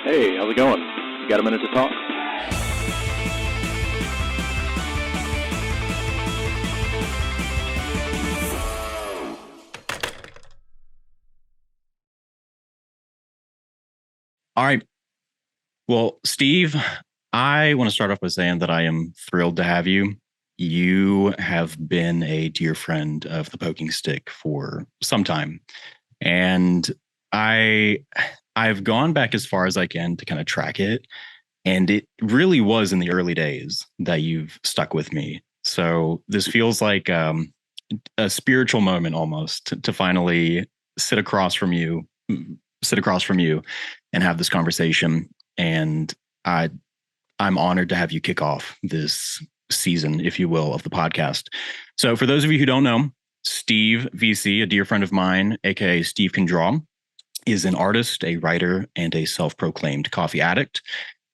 Hey, how's it going? You got a minute to talk? All right. Well, Steve, I want to start off by saying that I am thrilled to have you. You have been a dear friend of the Poking Stick for some time, and I I've gone back as far as I can to kind of track it, and it really was in the early days that you've stuck with me. So this feels like a spiritual moment almost to finally sit across from you, sit across from you, and have this conversation. And I I'm honored to have you kick off this season, if you will, of the podcast. So, for those of you who don't know, Steve Veasey, a dear friend of mine, aka Steve Can Draw, is an artist, a writer, and a self-proclaimed coffee addict.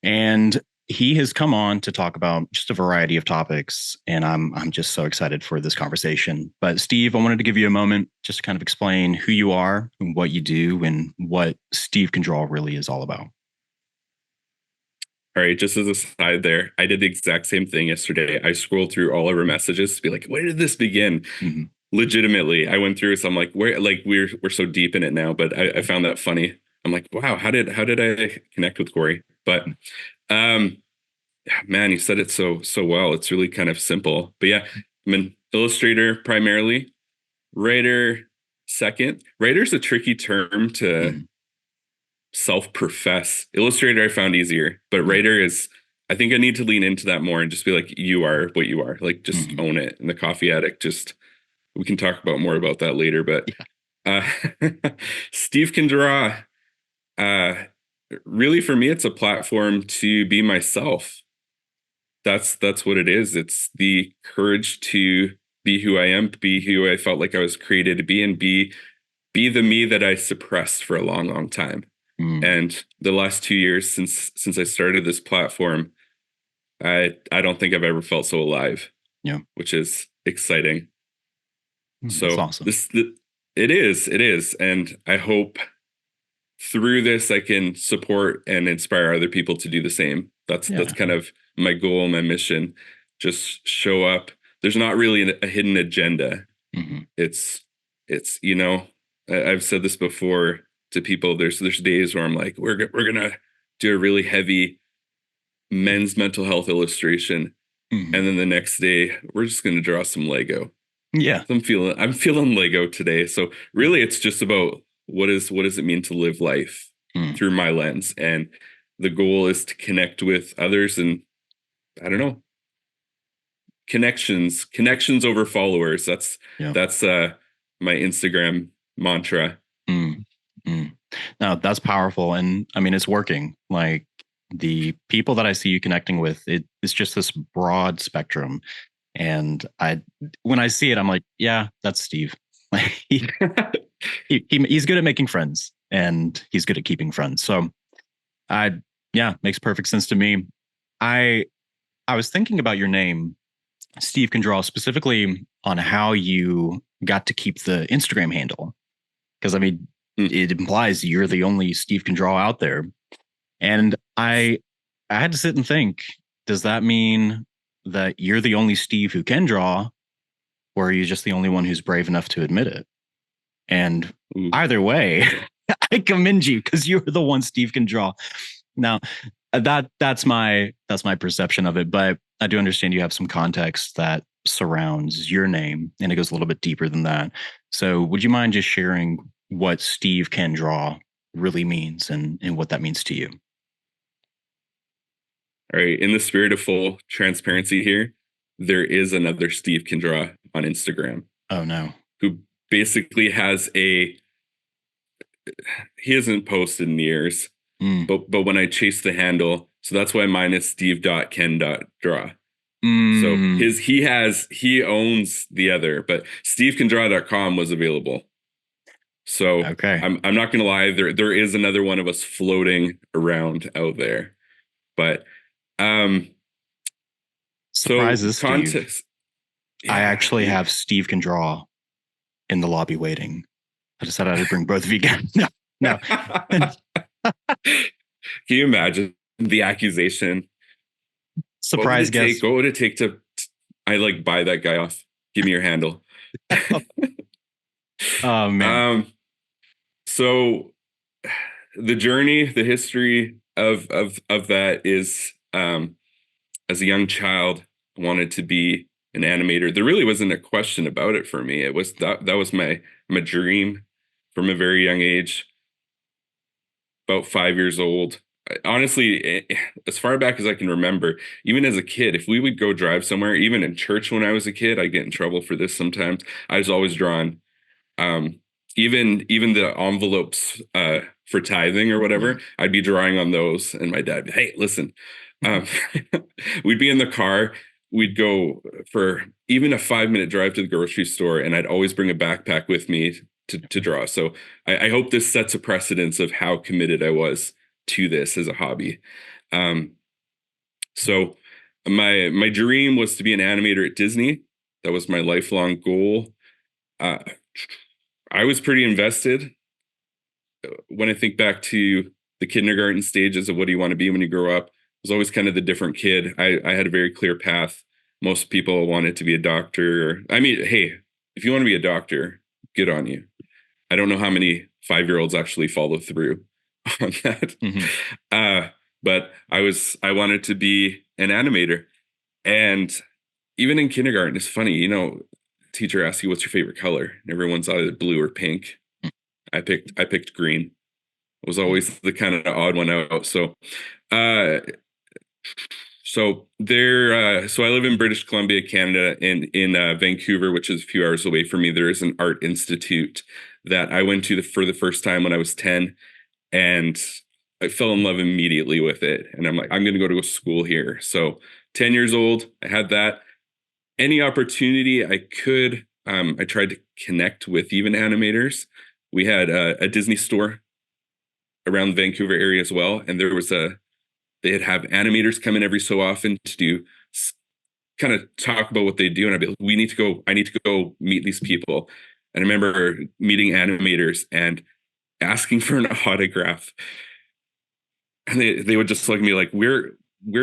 And he has come on to talk about just a variety of topics, and I'm just so excited for this conversation. But Steve, I wanted to give you a moment just to kind of explain who you are and what you do and what Steve Can Draw really is all about. All right, just as a side there, I did the exact same thing yesterday. I scrolled through all of our messages to be like, where did this begin? Mm-hmm. Legitimately, I went through, so I'm like, where, like we're so deep in it now, but I found that funny. I'm like, wow, how did I connect with Corey? But um man, you said it so well. It's really kind of simple. But yeah, I'm an illustrator primarily, writer second. Writer's a tricky term to Mm-hmm. self-profess. Illustrator I found easier, but writer is, I think I need to lean into that more and just be like, you are what you are. Like, just Mm-hmm. own it. And the coffee addict, just, we can talk about more about that later. But Yeah. uh Steve Can Draw. Uh really, for me, it's a platform to be myself. That's what it is. It's the courage to be who I am, be who I felt like I was created to be, and be the me that I suppressed for a long time. Mm-hmm. And the last 2 years since I started this platform, I don't think I've ever felt so alive, Yeah. which is exciting. That's So awesome. it is, and I hope through this I can support and inspire other people to do the same. That's Yeah. kind of my goal, my mission. Just show up. There's not really a hidden agenda. Mm-hmm. It's I've said this before to people. There's days where I'm like, we're gonna do a really heavy men's mental health illustration, Mm-hmm. and then the next day we're just gonna draw some Lego. Yeah. So I'm feeling Lego today. So really, it's just about what does it mean to live life Mm. through my lens, and the goal is to connect with others, and I don't know, connections over followers. That's Yeah. that's my Instagram mantra. Mm. Mm. No, that's powerful. And I mean, it's working. Like the people that I see you connecting with, it's just this broad spectrum. And when I see it, I'm like, yeah, that's Steve. Like he's good at making friends and he's good at keeping friends. So I, yeah, makes perfect sense to me. I, I was thinking about your name, Steve Can Draw, specifically on how you got to keep the Instagram handle. Because I mean, Mm. it implies you're the only Steve Can Draw out there. And I had to sit and think, does that mean that you're the only Steve who can draw, or are you just the only one who's brave enough to admit it? And Ooh. either way, I commend you because you're the one Steve can draw. Now, that's my perception of it, but I do understand you have some context that surrounds your name, and it goes a little bit deeper than that. So, would you mind just sharing what Steve can draw really means and what that means to you? All right, in the spirit of full transparency here, there is another Steve Can Draw on Instagram Oh no. who basically has a he hasn't posted in years, Mm. but when I chase the handle, so that's why mine is steve.ken.draw. So Mm. he owns the other, but stevecandraw.com was available. So Okay. I'm not gonna lie, there is another one of us floating around out there. But um so Surprises, Steve. context, I yeah. actually have Steve can draw in the lobby waiting. I decided I'd bring both of you guys. No, no. Can you imagine the accusation? Surprise guest. What would it take to I like buy that guy off? Give me your handle. Oh man. So the journey, the history of that is as a young child, I wanted to be an animator. There really wasn't a question about it for me. It was that was my dream from a very young age. About 5 years old. Honestly, as far back as I can remember, even as a kid, if we would go drive somewhere, even in church when I was a kid, I get in trouble for this sometimes. I was always drawing. Um, even the envelopes for tithing or whatever, I'd be drawing on those, and my dad, hey, listen, um, we'd be in the car. We'd go for even a 5-minute drive to the grocery store, and I'd always bring a backpack with me to draw. So I hope this sets a precedence of how committed I was to this as a hobby. Um, so my dream was to be an animator at Disney. That was my lifelong goal. Uh, I was pretty invested. When I think back to the kindergarten stages of what do you want to be when you grow up, I was always kind of the different kid. I had a very clear path. Most people wanted to be a doctor. I mean, hey, if you want to be a doctor, good on you. I don't know how many 5-year-olds actually follow through on that. But I wanted to be an animator. And even in kindergarten, it's funny, teacher asks you what's your favorite color. And everyone's either blue or pink. I picked green. I was always the kind of odd one out. So uh so I live in British Columbia, Canada, and in Vancouver, which is a few hours away from me, there is an art institute that I went to for the first time when I was 10, and I fell in love immediately with it. And I'm like, I'm going to go to school here. So 10 years old, I had that. Any opportunity I could, I tried to connect with even animators. We had a Disney store around the Vancouver area as well, and they'd have animators come in every so often to do kind of talk about what they do, and I'd be like, I need to go meet these people. And I remember meeting animators and asking for an autograph, and they would just look at me like we're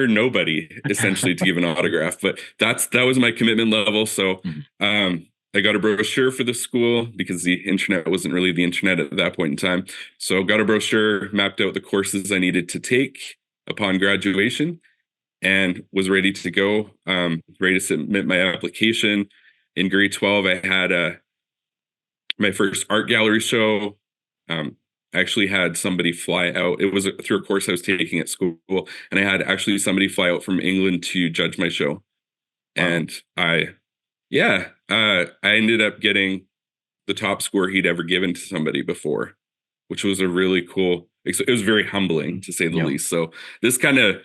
nobody essentially to give an autograph. But that was my commitment level. So I got a brochure for the school because the internet wasn't really the internet at that point in time. So got a brochure, mapped out the courses I needed to take upon graduation, and was ready to go, ready to submit my application. In grade 12, I had my first art gallery show. I actually had somebody fly out. It was through a course I was taking at school, and I had actually somebody fly out from England to judge my show. Wow. And I ended up getting the top score he'd ever given to somebody before, which was a really cool. It was very humbling, to say the least. So this kind of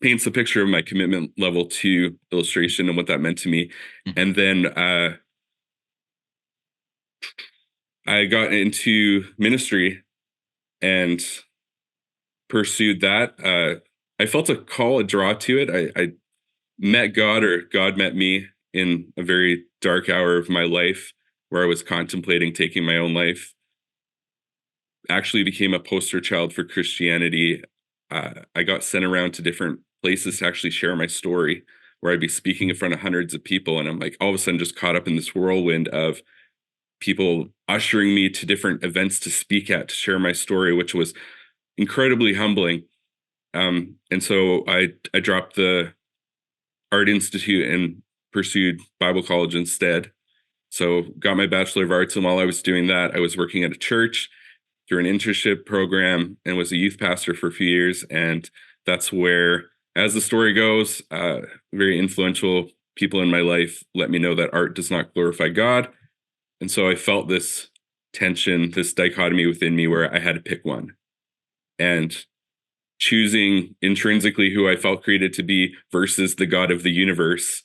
paints a picture of my commitment level to illustration and what that meant to me. And then I got into ministry and pursued that. I felt a call, a draw to it. I met God, or God met me in a very dark hour of my life where I was contemplating taking my own life. Actually became a poster child for Christianity. I got sent around to different places to actually share my story, where I'd be speaking in front of hundreds of people. And I'm like, all of a sudden just caught up in this whirlwind of people ushering me to different events to speak at, to share my story, which was incredibly humbling. And so I dropped the Art Institute and pursued Bible college instead. So got my Bachelor of Arts, and while I was doing that, I was working at a church through an internship program and was a youth pastor for a few years. And that's where, as the story goes, very influential people in my life let me know that art does not glorify God. And so I felt this tension, this dichotomy within me where I had to pick one. And choosing intrinsically who I felt created to be versus the God of the universe,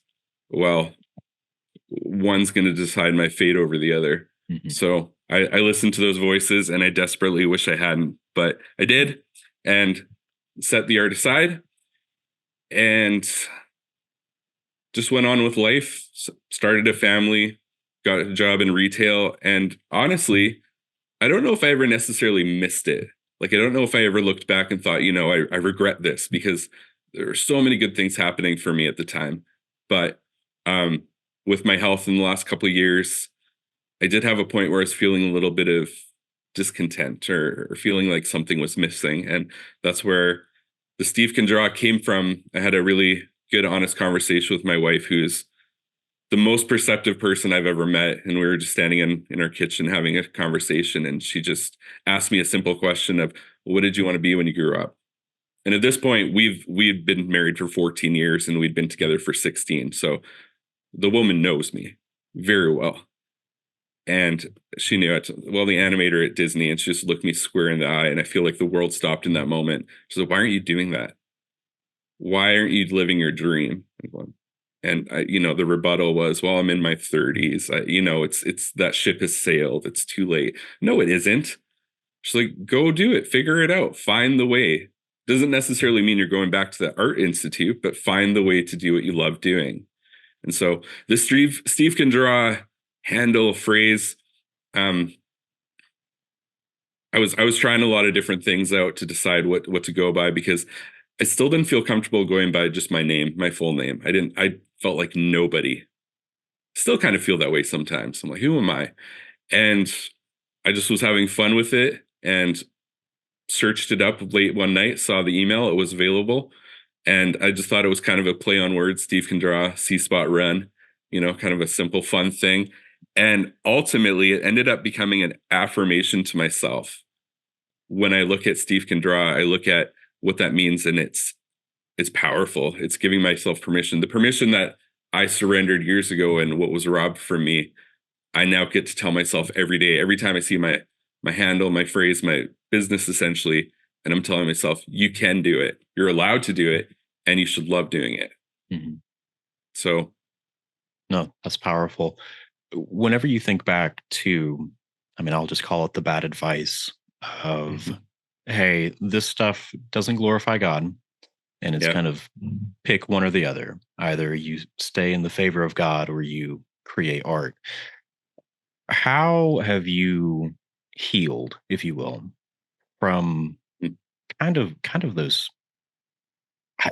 well, one's going to decide my fate over the other. So I listened to those voices, and I desperately wish I hadn't, but I did, and set the art aside and just went on with life, started a family, got a job in retail. And honestly, I don't know if I ever necessarily missed it. Like, I don't know if I ever looked back and thought, I regret this, because there were so many good things happening for me at the time. But um, with my health in the last couple of years, I did have a point where I was feeling a little bit of discontent, or feeling like something was missing. And that's where the Steve Can Draw came from. I had a really good, honest conversation with my wife, who's the most perceptive person I've ever met. And we were just standing in our kitchen having a conversation. And she just asked me a simple question of, what did you want to be when you grew up? And at this point, we've been married for 14 years and we'd been together for 16. So the woman knows me very well. And she knew it. Well, the animator at Disney, and she just looked me square in the eye. And I feel like the world stopped in that moment. She said, why aren't you doing that? Why aren't you living your dream? And the rebuttal was, well, I'm in my 30s. It's that ship has sailed. It's too late. No, it isn't. She's like, go do it. Figure it out. Find the way. Doesn't necessarily mean you're going back to the art institute, but find the way to do what you love doing. And so the Steve Can Draw handle phrase, I was trying a lot of different things out to decide what to go by, because I still didn't feel comfortable going by just my name, my full name. I felt like nobody. Still kind of feel that way sometimes. I'm like, who am I? And I just was having fun with it and searched it up late one night, saw the email, it was available. And I just thought it was kind of a play on words. Steve Can Draw, C Spot Run, kind of a simple, fun thing. And ultimately, it ended up becoming an affirmation to myself. When I look at Steve Can Draw, I look at what that means, and it's powerful. It's giving myself permission. The permission that I surrendered years ago and what was robbed from me, I now get to tell myself every day, every time I see my handle, my phrase, my business essentially, and I'm telling myself, you can do it. You're allowed to do it, and you should love doing it. Mm-hmm. So, no, that's powerful. Whenever you think back to, I'll just call it the bad advice of, hey, this stuff doesn't glorify God. And it's kind of pick one or the other. Either you stay in the favor of God or you create art. How have you healed, if you will, from kind of those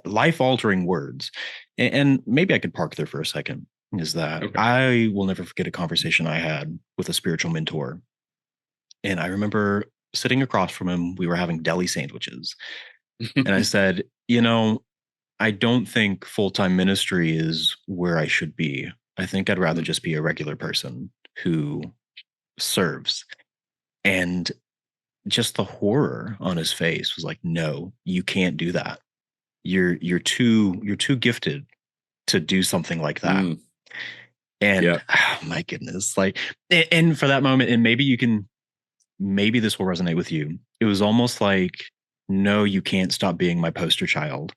life-altering words? And maybe I could park there for a second. Is that I will never forget a conversation I had with a spiritual mentor. And I remember sitting across from him, we were having deli sandwiches. And I said, I don't think full-time ministry is where I should be. I think I'd rather just be a regular person who serves. And just the horror on his face was like, no, you can't do that. You're too gifted to do something like that. And oh my goodness, like, and for that moment, and maybe this will resonate with you. It was almost like, no, you can't stop being my poster child.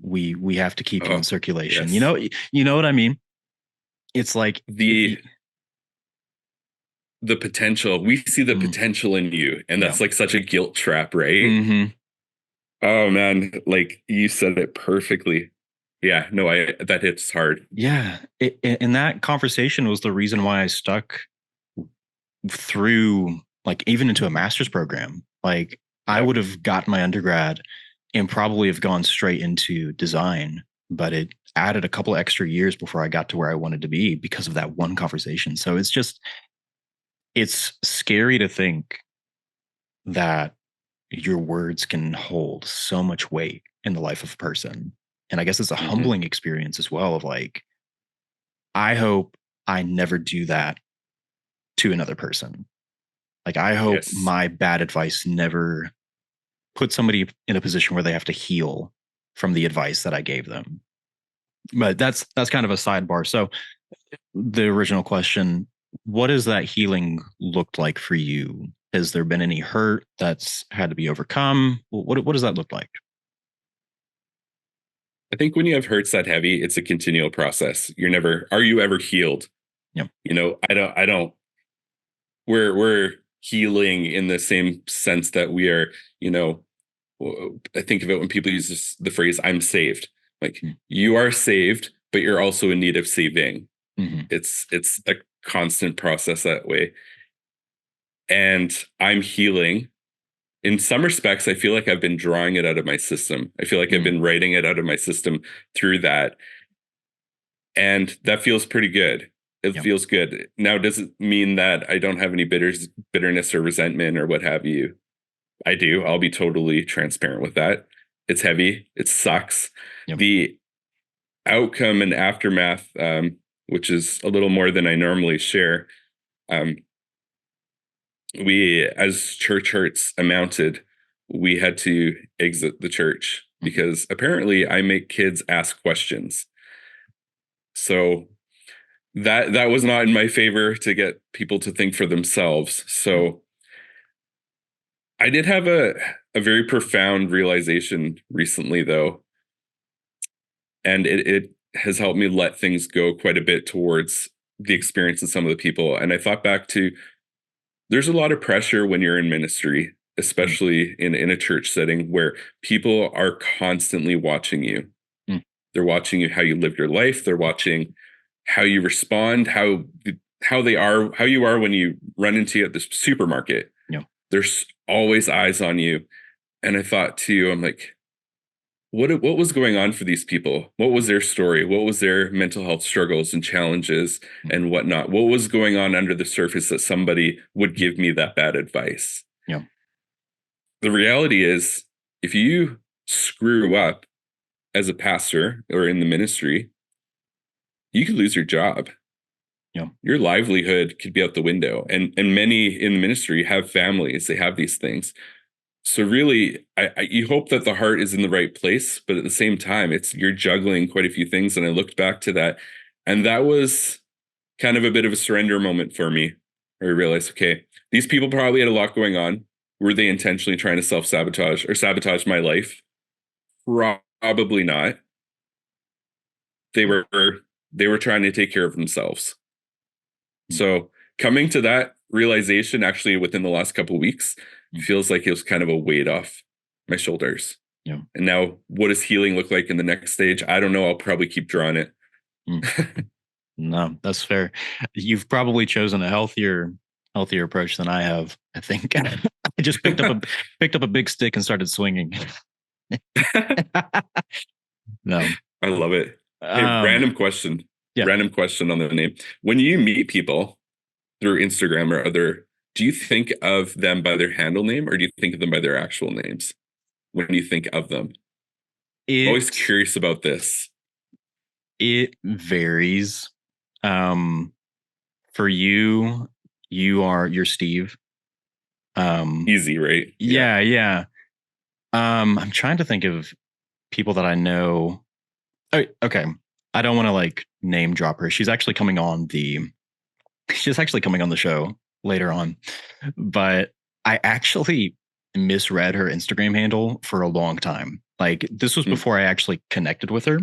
We have to keep you in circulation. Yes. You know what I mean? It's like the potential. We see the potential in you, and that's like such a guilt trap, right? Mm-hmm. Oh man, like you said it perfectly. Yeah, no, that hits hard. Yeah, and that conversation was the reason why I stuck through, like, even into a master's program. Like, I would have gotten my undergrad and probably have gone straight into design, but it added a couple extra years before I got to where I wanted to be because of that one conversation. So it's scary to think that your words can hold so much weight in the life of a person. And I guess it's a humbling experience as well of like, I hope I never do that to another person. Like, I hope my bad advice never put somebody in a position where they have to heal from the advice that I gave them. But that's kind of a sidebar. So the original question, what has that healing looked like for you? Has there been any hurt that's had to be overcome? What does that look like? I think when you have hurts that heavy, it's a continual process. Are you ever healed? Yep. I don't, we're healing in the same sense that we are, I think of it when people use the phrase, I'm saved. Like, you are saved, but you're also in need of saving. It's a constant process that way. And I'm healing in some respects, I feel like I've been drawing it out of my system. I feel like I've been writing it out of my system through that. And that feels pretty good. It feels good. Now, does it mean that I don't have any bitterness or resentment or what have you? I do. I'll be totally transparent with that. It's heavy. It sucks. Yep. The outcome and aftermath, which is a little more than I normally share, we, as church hurts amounted, we had to exit the church because apparently I make kids ask questions. So that was not in my favor to get people to think for themselves. So I did have a very profound realization recently, though, and it has helped me let things go quite a bit towards the experience of some of the people. And I thought back to, there's a lot of pressure when you're in ministry, especially in a church setting where people are constantly watching you. They're watching you, how you live your life. They're watching how you respond, how you are when you run into you at the supermarket. There's always eyes on you. And I thought too, I'm like, what was going on for these people? What was their story? What was their mental health struggles and challenges and whatnot? What was going on under the surface that somebody would give me that bad advice? The reality is, if you screw up as a pastor or in the ministry, you could lose your job. Your livelihood could be out the window. And many in the ministry have families. They have these things. So really, you hope that the heart is in the right place, but at the same time, you're juggling quite a few things. And I looked back to that, and that was kind of a bit of a surrender moment for me, where I realized, okay, these people probably had a lot going on. Were they intentionally trying to self-sabotage or sabotage my life? Probably not. They were trying to take care of themselves. So coming to that realization, actually within the last couple of weeks, feels like it was kind of a weight off my shoulders. And now, what does healing look like in the next stage? I don't know. I'll probably keep drawing it. No, that's fair. You've probably chosen a healthier approach than I have. I think I just picked up a big stick and started swinging. No, I love it. Hey, random question. Random question on the name. When you meet people through Instagram or other, do you think of them by their handle name, or do you think of them by their actual names when you think of them? I'm always curious about this. It varies. For you're Steve. Easy, right? Yeah. I'm trying to think of people that I know. Oh, okay. I don't want to like name drop her. She's actually coming on the show later on, but I actually misread her Instagram handle for a long time. Like, this was before I actually connected with her.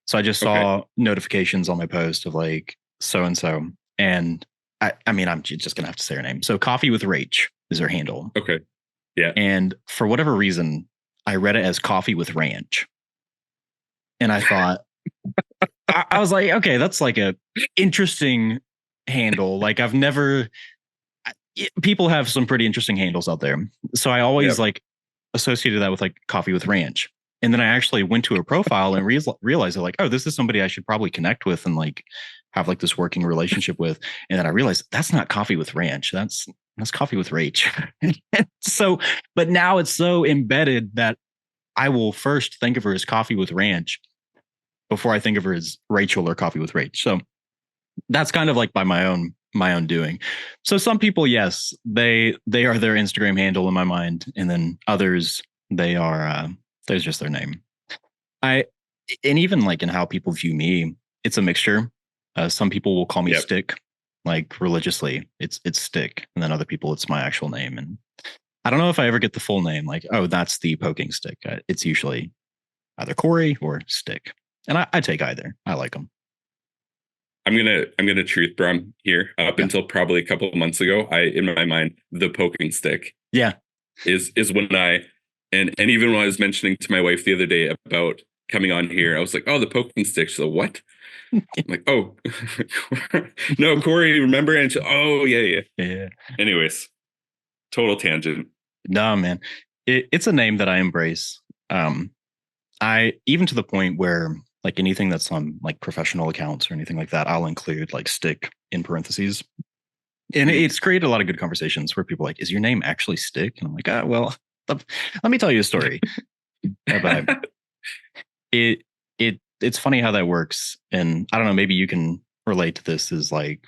So I just saw notifications on my post of like so-and-so. And I mean, I'm just going to have to say her name. So Coffee with Rach is her handle. Okay. Yeah. And for whatever reason, I read it as Coffee with Ranch. And I thought, I was like, okay, that's like a interesting handle. Like, people have some pretty interesting handles out there. So I always like associated that with like Coffee with Ranch. And then I actually went to her profile and realized that like, oh, this is somebody I should probably connect with and like have like this working relationship with. And then I realized that's not Coffee with Ranch. That's Coffee with Rach. So, but now it's so embedded that I will first think of her as Coffee with Ranch before I think of her as Rachel or Coffee with Rach. So that's kind of like by my own doing. So some people, yes, they are their Instagram handle in my mind, and then others, they are there's just their name. And even like in how people view me, it's a mixture. Some people will call me Stick, like religiously. It's Stick, and then other people, it's my actual name. And I don't know if I ever get the full name. Like, oh, that's the poking stick. It's usually either Corey or Stick, and I take either. I like them. I'm gonna truth bomb here. Up until probably a couple of months ago, in my mind, the poking stick is when and even when I was mentioning to my wife the other day about coming on here, I was like, oh, the poking stick. She's like, what? I'm like, oh, no, Corey, remember? And she, oh, yeah. Anyways, total tangent. No, man, it's a name that I embrace. I even to the point where like anything that's on like professional accounts or anything like that, I'll include like stick in parentheses. And Mhm. it's created a lot of good conversations where people are like, is your name actually Stick? And I'm like, well, let me tell you a story about it. It's funny how that works. And I don't know, maybe you can relate to this is like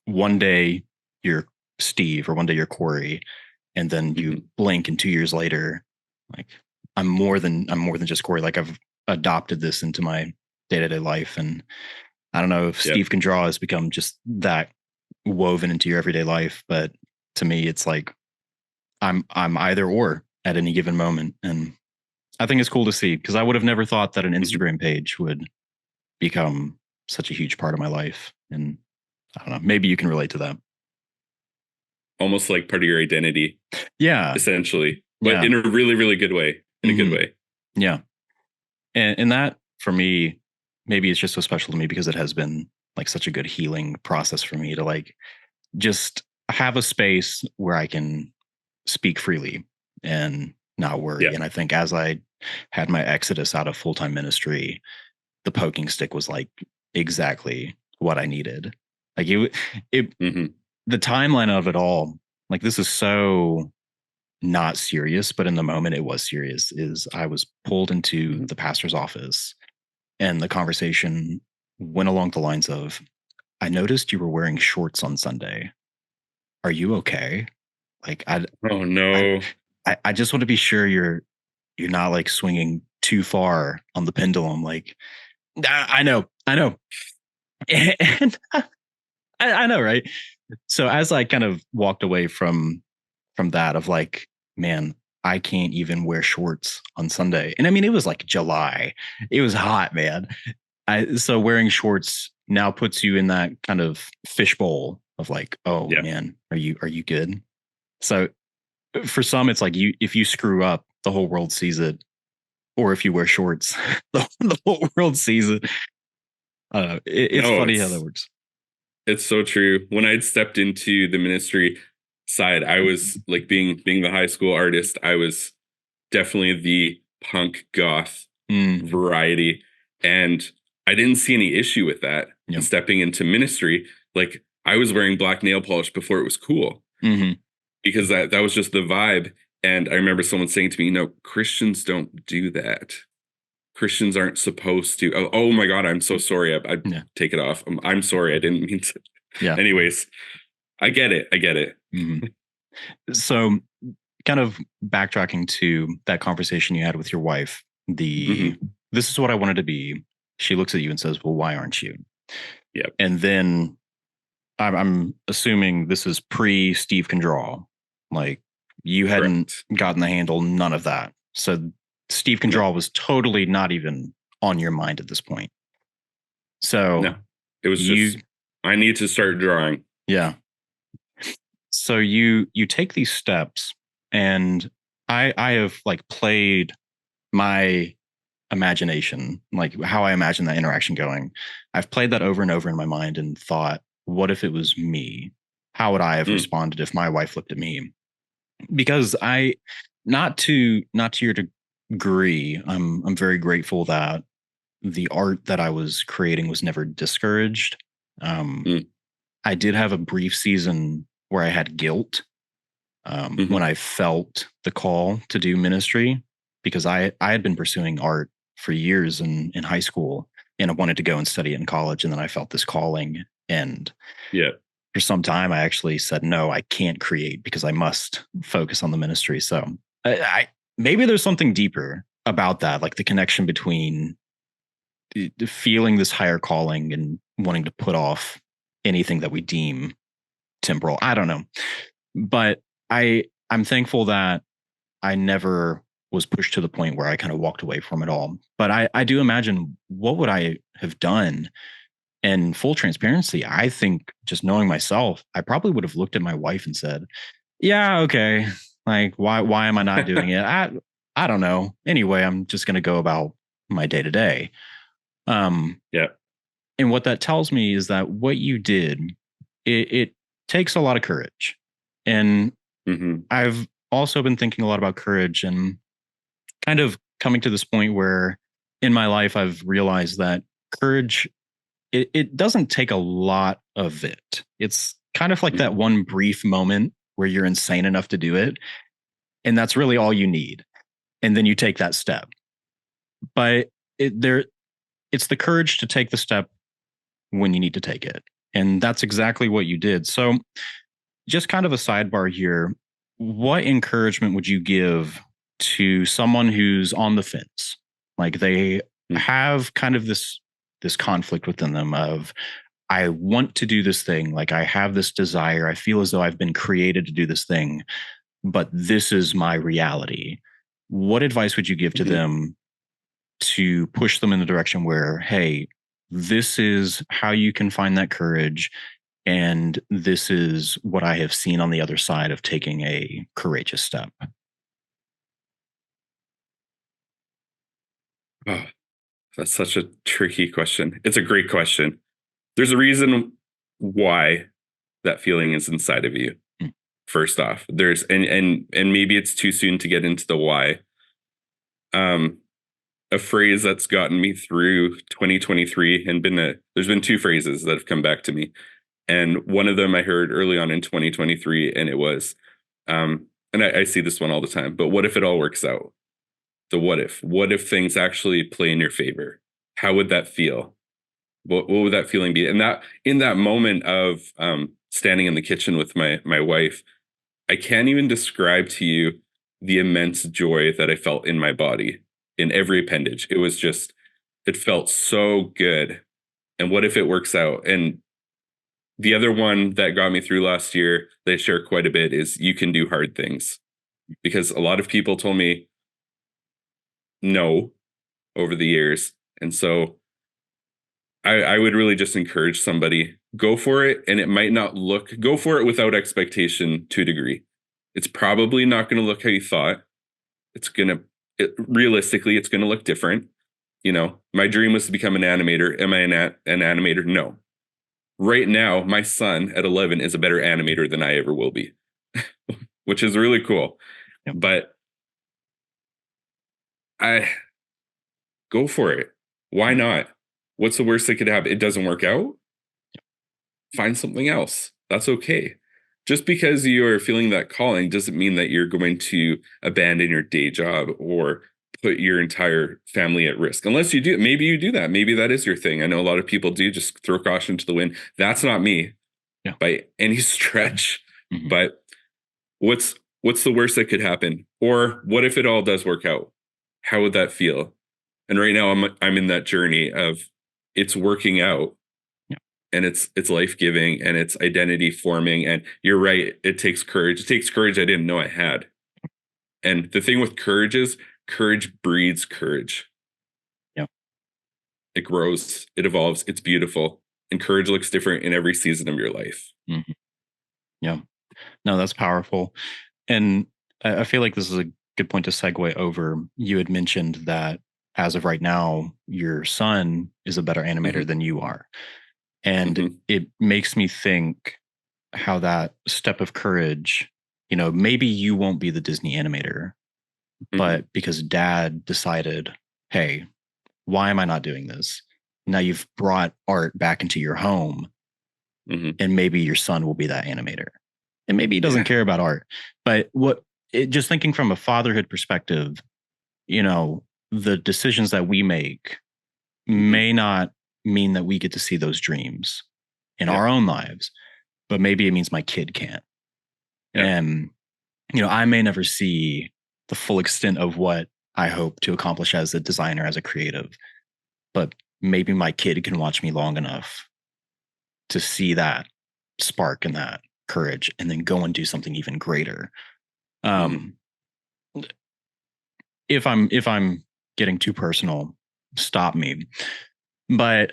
one day you're Steve or one day you're Corey, and then you Mhm. blink and 2 years later, like I'm more than just Corey. Like I've adopted this into my day-to-day life. And I don't know if Yep. Steve can draw has become just that woven into your everyday life, but to me it's like I'm either or at any given moment. And I think it's cool to see because I would have never thought that an Mhm. Instagram page would become such a huge part of my life. And I don't know, maybe you can relate to that. Almost like part of your identity, Yeah. essentially, but Yeah. in a really, really good way. In a good Hmm. way. Yeah. And that for me, maybe it's just so special to me because it has been like such a good healing process for me to like just have a space where I can speak freely and not worry. Yeah. And I think as I had my exodus out of full-time ministry, the poking stick was like exactly what I needed. Like it, Hmm. the timeline of it all, like this is so not serious, but in the moment it was serious. Is I was pulled into Hmm. the pastor's office and the conversation went along the lines of, I noticed you were wearing shorts on Sunday. Are you okay? Like Oh I, no. I just want to be sure you're not like swinging too far on the pendulum. Like I know, and I know, right? So as I kind of walked away from that of like, man, I can't even wear shorts on Sunday, and I mean it was like July, it was hot, man. So wearing shorts now puts you in that kind of fishbowl of like, oh Yeah. man, are you good? So for some, it's like you if you screw up, the whole world sees it, or if you wear shorts, the whole world sees it. I don't know. It's No, funny how that works. it's so true. When I'd stepped into the ministry side, I was like being the high school artist, I was definitely the punk goth Mm, variety. And I didn't see any issue with that. yeah. And stepping into ministry, like I was wearing black nail polish before it was cool Hmm. because that was just the vibe. And I remember someone saying to me, no, Christians don't do that. Christians aren't supposed to. Oh my God, I'm so sorry. I Yeah. take it off. I'm sorry. I didn't mean to. Yeah. Anyways, I get it. I get it. Hmm. So, kind of backtracking to that conversation you had with your wife, the Hmm. this is what I wanted to be. She looks at you and says, "Well, why aren't you?" Yep. And then I'm assuming this is pre Steve can draw. Like you hadn't Correct. gotten the handle, none of that. So Steve can No, draw was totally not even on your mind at this point. no. So It was you, just, I need to start drawing. yeah. So you take these steps, and I have like played my imagination, like how I imagine that interaction going. I've played that over and over in my mind and thought, what if it was me? How would I have Mm, responded if my wife looked at me? Because not to your degree, I'm very grateful that the art that I was creating was never discouraged. Um, mm, I did have a brief season where I had guilt when hmm. I felt the call to do ministry because I had been pursuing art for years in high school and I wanted to go and study it in college, and then I felt this calling, and Yeah. for some time I actually said no, I can't create because I must focus on the ministry. So I maybe there's something deeper about that, like the connection between the feeling this higher calling and wanting to put off anything that we deem temporal. I don't know, but I'm thankful that I never was pushed to the point where I kind of walked away from it all. But I do imagine what would I have done. And full transparency, I think just knowing myself, I probably would have looked at my wife and said, "Yeah, okay. Like why am I not doing it? I don't know. Anyway, I'm just going to go about my day to day." Um Yeah. and what that tells me is that what you did, it takes a lot of courage. And Hmm. I've also been thinking a lot about courage and kind of coming to this point where in my life I've realized that courage, it doesn't take a lot of it. It's kind of like that one brief moment where you're insane enough to do it. And that's really all you need. And then you take that step. But it's the courage to take the step when you need to take it. And that's exactly what you did. So just kind of a sidebar here. What encouragement would you give to someone who's on the fence? Like they have kind of this conflict within them of, I want to do this thing. Like I have this desire. I feel as though I've been created to do this thing, but this is my reality. What advice would you give to them to push them in the direction where, hey, this is how you can find that courage. And this is what I have seen on the other side of taking a courageous step. Oh, that's such a tricky question. It's a great question. There's a reason why that feeling is inside of you. First off, there's and maybe it's too soon to get into the why. A phrase that's gotten me through 2023 and there's been two phrases that have come back to me. And one of them I heard early on in 2023, and it was, and I see this one all the time, but what if it all works out? The what if things actually play in your favor? How would that feel? What would that feeling be? And that in that moment of standing in the kitchen with my wife, I can't even describe to you the immense joy that I felt in my body, in every appendage. It felt so good. And what if it works out? And the other one that got me through last year, they share quite a bit, is you can do hard things. Because a lot of people told me no over the years. And so I would really just encourage somebody, go for it. And it might not go for it without expectation to a degree. It's probably not going to look how you thought. Realistically, it's going to look different. You know, my dream was to become an animator. Am I an animator? No. Right now, my son at 11 is a better animator than I ever will be, which is really cool. Yep. But I go for it. Why not? What's the worst that could happen? It doesn't work out. Find something else. That's okay. Just because you're feeling that calling doesn't mean that you're going to abandon your day job or put your entire family at risk. Unless you do, maybe you do that. Maybe that is your thing. I know a lot of people do just throw caution to the wind. That's not me by any stretch. But what's the worst that could happen? Or what if it all does work out? How would that feel? And right now I'm in that journey of it's working out. And it's life-giving and it's identity forming. And you're right, it takes courage. It takes courage I didn't know I had. And the thing with courage is courage breeds courage. Yeah. It grows, it evolves, it's beautiful. And courage looks different in every season of your life. Mm-hmm. Yeah. No, that's powerful. And I feel like this is a good point to segue over. You had mentioned that as of right now, your son is a better animator than you are. And it makes me think how that step of courage, you know, maybe you won't be the Disney animator, but because dad decided, hey, why am I not doing this? Now you've brought art back into your home and maybe your son will be that animator. And maybe he doesn't care about art, but just thinking from a fatherhood perspective, you know, the decisions that we make may not mean that we get to see those dreams in our own lives, but maybe it means my kid can't. And, you know, I may never see the full extent of what I hope to accomplish as a designer, as a creative, but maybe my kid can watch me long enough to see that spark and that courage and then go and do something even greater. If I'm getting too personal, stop me. But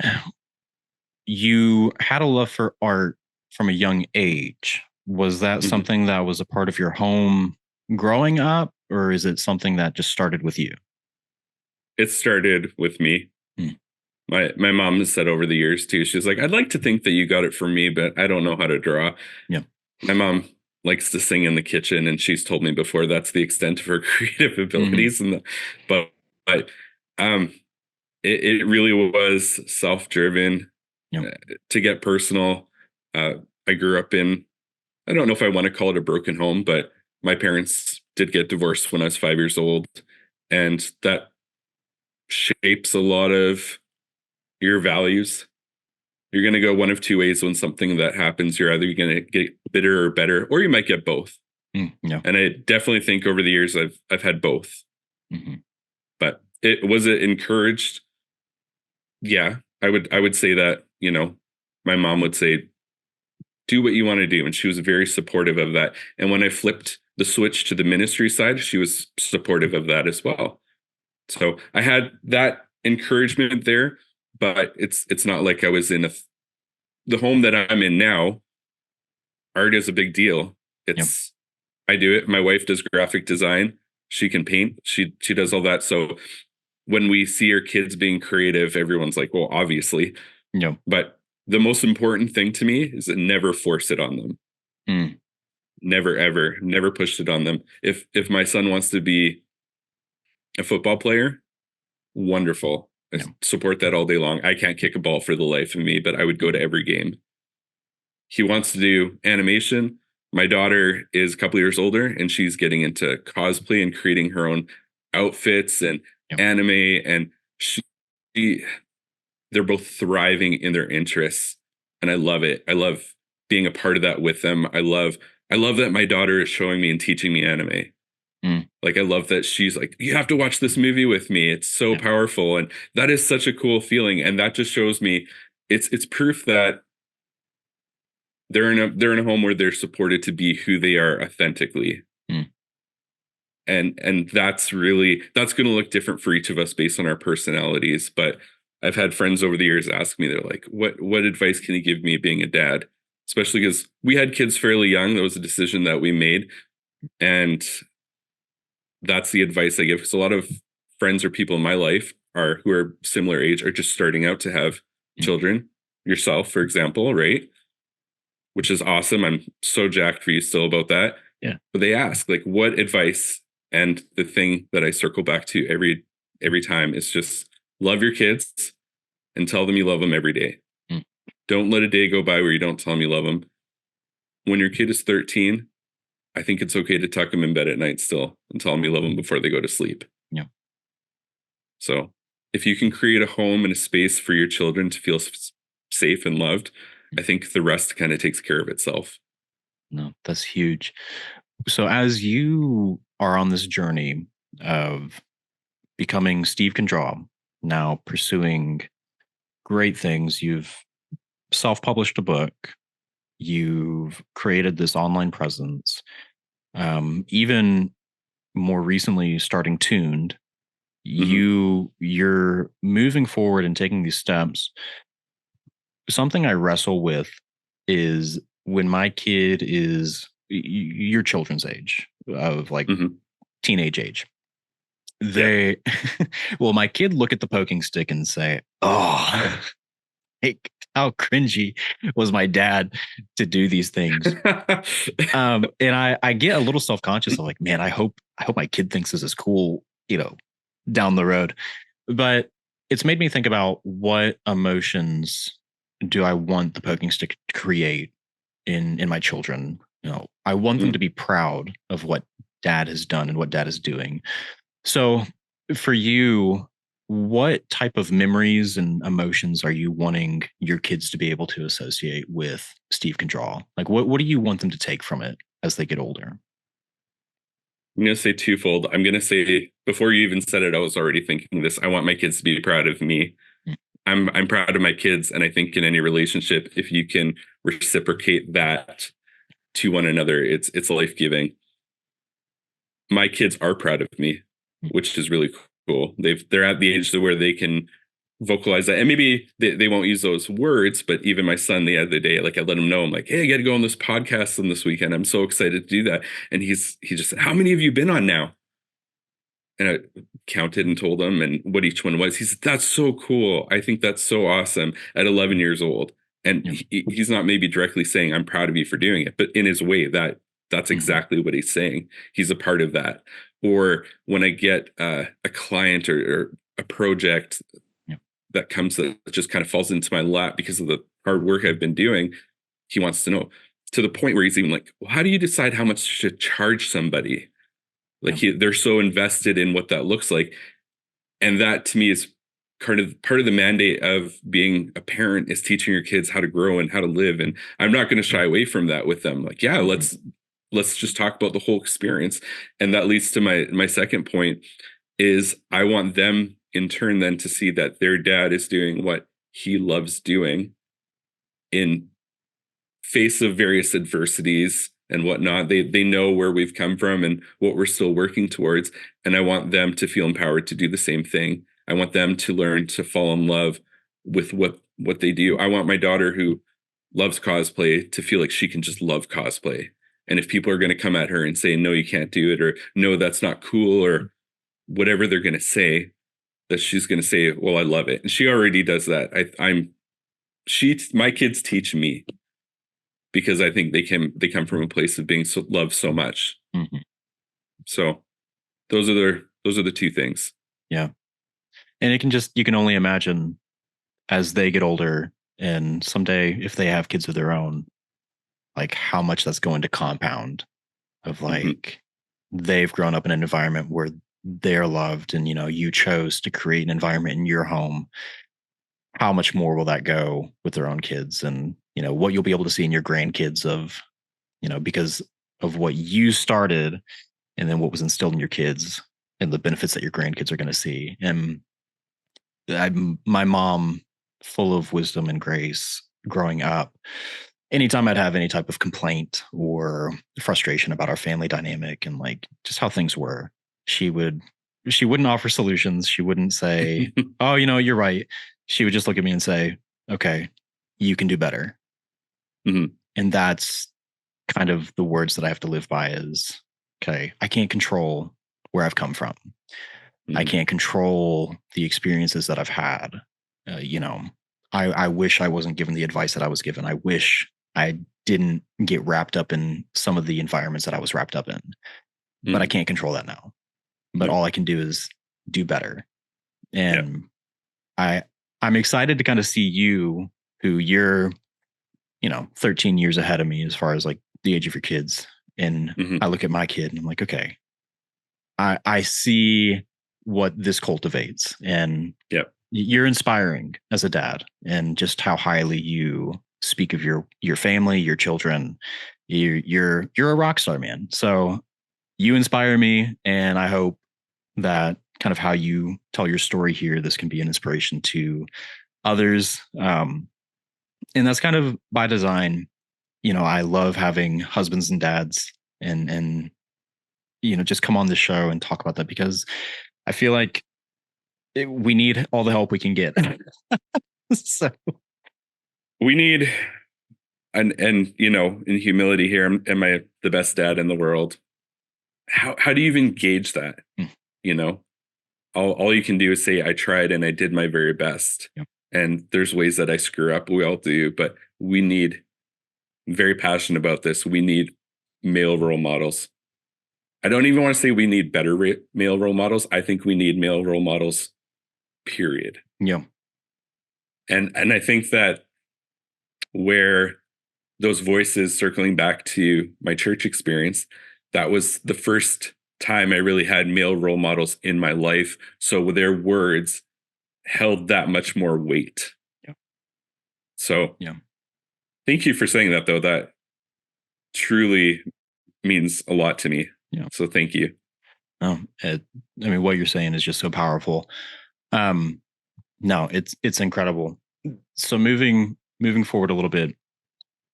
you had a love for art from a young age. Was that something that was a part of your home growing up, or is it something that just started with you? It started with me. My mom has said over the years too, she's like, I'd like to think that you got it from me, but I don't know how to draw. Yeah. My mom likes to sing in the kitchen, and she's told me before that's the extent of her creative abilities. But um, it really was self-driven. Yep. To get personal, I grew up in, I don't know if I want to call it a broken home, but my parents did get divorced when I was 5 years old, and that shapes a lot of your values. You're going to go one of two ways when something that happens. You're either going to get bitter or better, or you might get both. Yeah. And I definitely think over the years I've had both. Mm-hmm. But it encouraged. Yeah, I would say that, my mom would say, do what you want to do, and she was very supportive of that. And when I flipped the switch to the ministry side, she was supportive of that as well. So I had that encouragement there, but it's not like I was in the home that I'm in now. Art is a big deal. It's I do it. My wife does graphic design. She can paint. She does all that. So when we see our kids being creative, everyone's like, well, obviously. Yeah. But the most important thing to me is to never force it on them. Mm. Never, ever, never pushed it on them. If my son wants to be a football player, wonderful. I support that all day long. I can't kick a ball for the life of me, but I would go to every game. He wants to do animation. My daughter is a couple years older, and she's getting into cosplay and creating her own outfits and anime. And they're both thriving in their interests. And I love it. I love being a part of that with them. I love that my daughter is showing me and teaching me anime. Like, I love that she's like, you have to watch this movie with me. It's so powerful. And that is such a cool feeling. And that just shows me it's proof that they're in a home where they're supported to be who they are authentically. And that's going to look different for each of us based on our personalities. But I've had friends over the years ask me, they're like, what advice can you give me being a dad? Especially because we had kids fairly young. That was a decision that we made. And that's the advice I give. Because a lot of friends or people in my life who are similar age are just starting out to have children. Yourself, for example, right? Which is awesome. I'm so jacked for you still about that. Yeah. But they ask, like, what advice? And the thing that I circle back to every time is just love your kids and tell them you love them every day. Don't let a day go by where you don't tell them you love them. When your kid is 13, I think it's okay to tuck them in bed at night still and tell them you love them before they go to sleep. Yeah. So if you can create a home and a space for your children to feel safe and loved, I think the rest kind of takes care of itself. No, that's huge. So as you are on this journey of becoming Steve Can Draw, now pursuing great things, you've self-published a book, you've created this online presence, even more recently starting Tuned, you're moving forward and taking these steps. Something I wrestle with is when my kid is your children's age, of like teenage age. They, well, my kid look at the poking stick and say, "Oh, like, how cringy was my dad to do these things?" And I get a little self-conscious of like, man, I hope my kid thinks this is cool, down the road. But it's made me think about what emotions do I want the poking stick to create in my children. I want them to be proud of what dad has done and what dad is doing. So for you, what type of memories and emotions are you wanting your kids to be able to associate with Steve Can Draw? Like, what do you want them to take from it as they get older? I'm going to say twofold. I'm going to say, before you even said it, I was already thinking this. I want my kids to be proud of me. I'm proud of my kids. And I think in any relationship, if you can reciprocate that to one another, it's life-giving. My kids are proud of me, which is really cool. They're at the age where they can vocalize that. And maybe they won't use those words, but even my son the other day, like, I let him know, I'm like, hey, I got to go on this podcast on this weekend. I'm so excited to do that. And he just said, how many have you been on now? And I counted and told him and what each one was. He said, that's so cool. I think that's so awesome at 11 years old. And he's not maybe directly saying, I'm proud of you for doing it, but in his way, that That's exactly what he's saying. He's a part of that. Or when I get a client or a project that comes that just kind of falls into my lap because of the hard work I've been doing, he wants to know, to the point where he's even like, well, how do you decide how much to charge somebody? Like they're so invested in what that looks like. And that to me is part of the mandate of being a parent, is teaching your kids how to grow and how to live. And I'm not going to shy away from that with them. Like, yeah, let's just talk about the whole experience. And that leads to my second point is I want them in turn then to see that their dad is doing what he loves doing in face of various adversities and whatnot. They know where we've come from and what we're still working towards. And I want them to feel empowered to do the same thing. I want them to learn to fall in love with what they do. I want my daughter who loves cosplay to feel like she can just love cosplay. And if people are going to come at her and say, no, you can't do it, or no, that's not cool, or whatever they're going to say, that she's going to say, well, I love it. And she already does that. My kids teach me, because I think they come from a place of being loved so much. So those are the two things. Yeah. And you can only imagine as they get older and someday if they have kids of their own, like how much that's going to compound of like they've grown up in an environment where they're loved and, you chose to create an environment in your home. How much more will that go with their own kids, and, what you'll be able to see in your grandkids of, because of what you started and then what was instilled in your kids and the benefits that your grandkids are going to see. And my mom, full of wisdom and grace growing up, anytime I'd have any type of complaint or frustration about our family dynamic and like just how things were, she wouldn't offer solutions. She wouldn't say, oh, you're right. She would just look at me and say, okay, you can do better. And that's kind of the words that I have to live by is, okay, I can't control where I've come from. I can't control the experiences that I've had. I wish I wasn't given the advice that I was given. I wish I didn't get wrapped up in some of the environments that I was wrapped up in, but I can't control that now. But all I can do is do better. And I'm excited to kind of see you, who you're, 13 years ahead of me as far as like the age of your kids. And I look at my kid and I'm like, okay, I see what this cultivates, and you're inspiring as a dad, and just how highly you speak of your family, your children. You're a rock star, man. So you inspire me, and I hope that kind of how you tell your story here, this can be an inspiration to others. And that's kind of by design. I love having husbands and dads and just come on the show and talk about that, because I feel like we need all the help we can get. So we need, and in humility here, am I the best dad in the world? How do you even gauge that? All you can do is say, I tried and I did my very best. And there's ways that I screw up. We all do, but I'm very passionate about this. We need male role models. I don't even want to say we need better male role models. I think we need male role models, period. Yeah. And I think that where those voices, circling back to my church experience, that was the first time I really had male role models in my life. So their words held that much more weight. So thank you for saying that, though. That truly means a lot to me. So thank you. What you're saying is just so powerful. No, it's incredible. So moving forward a little bit,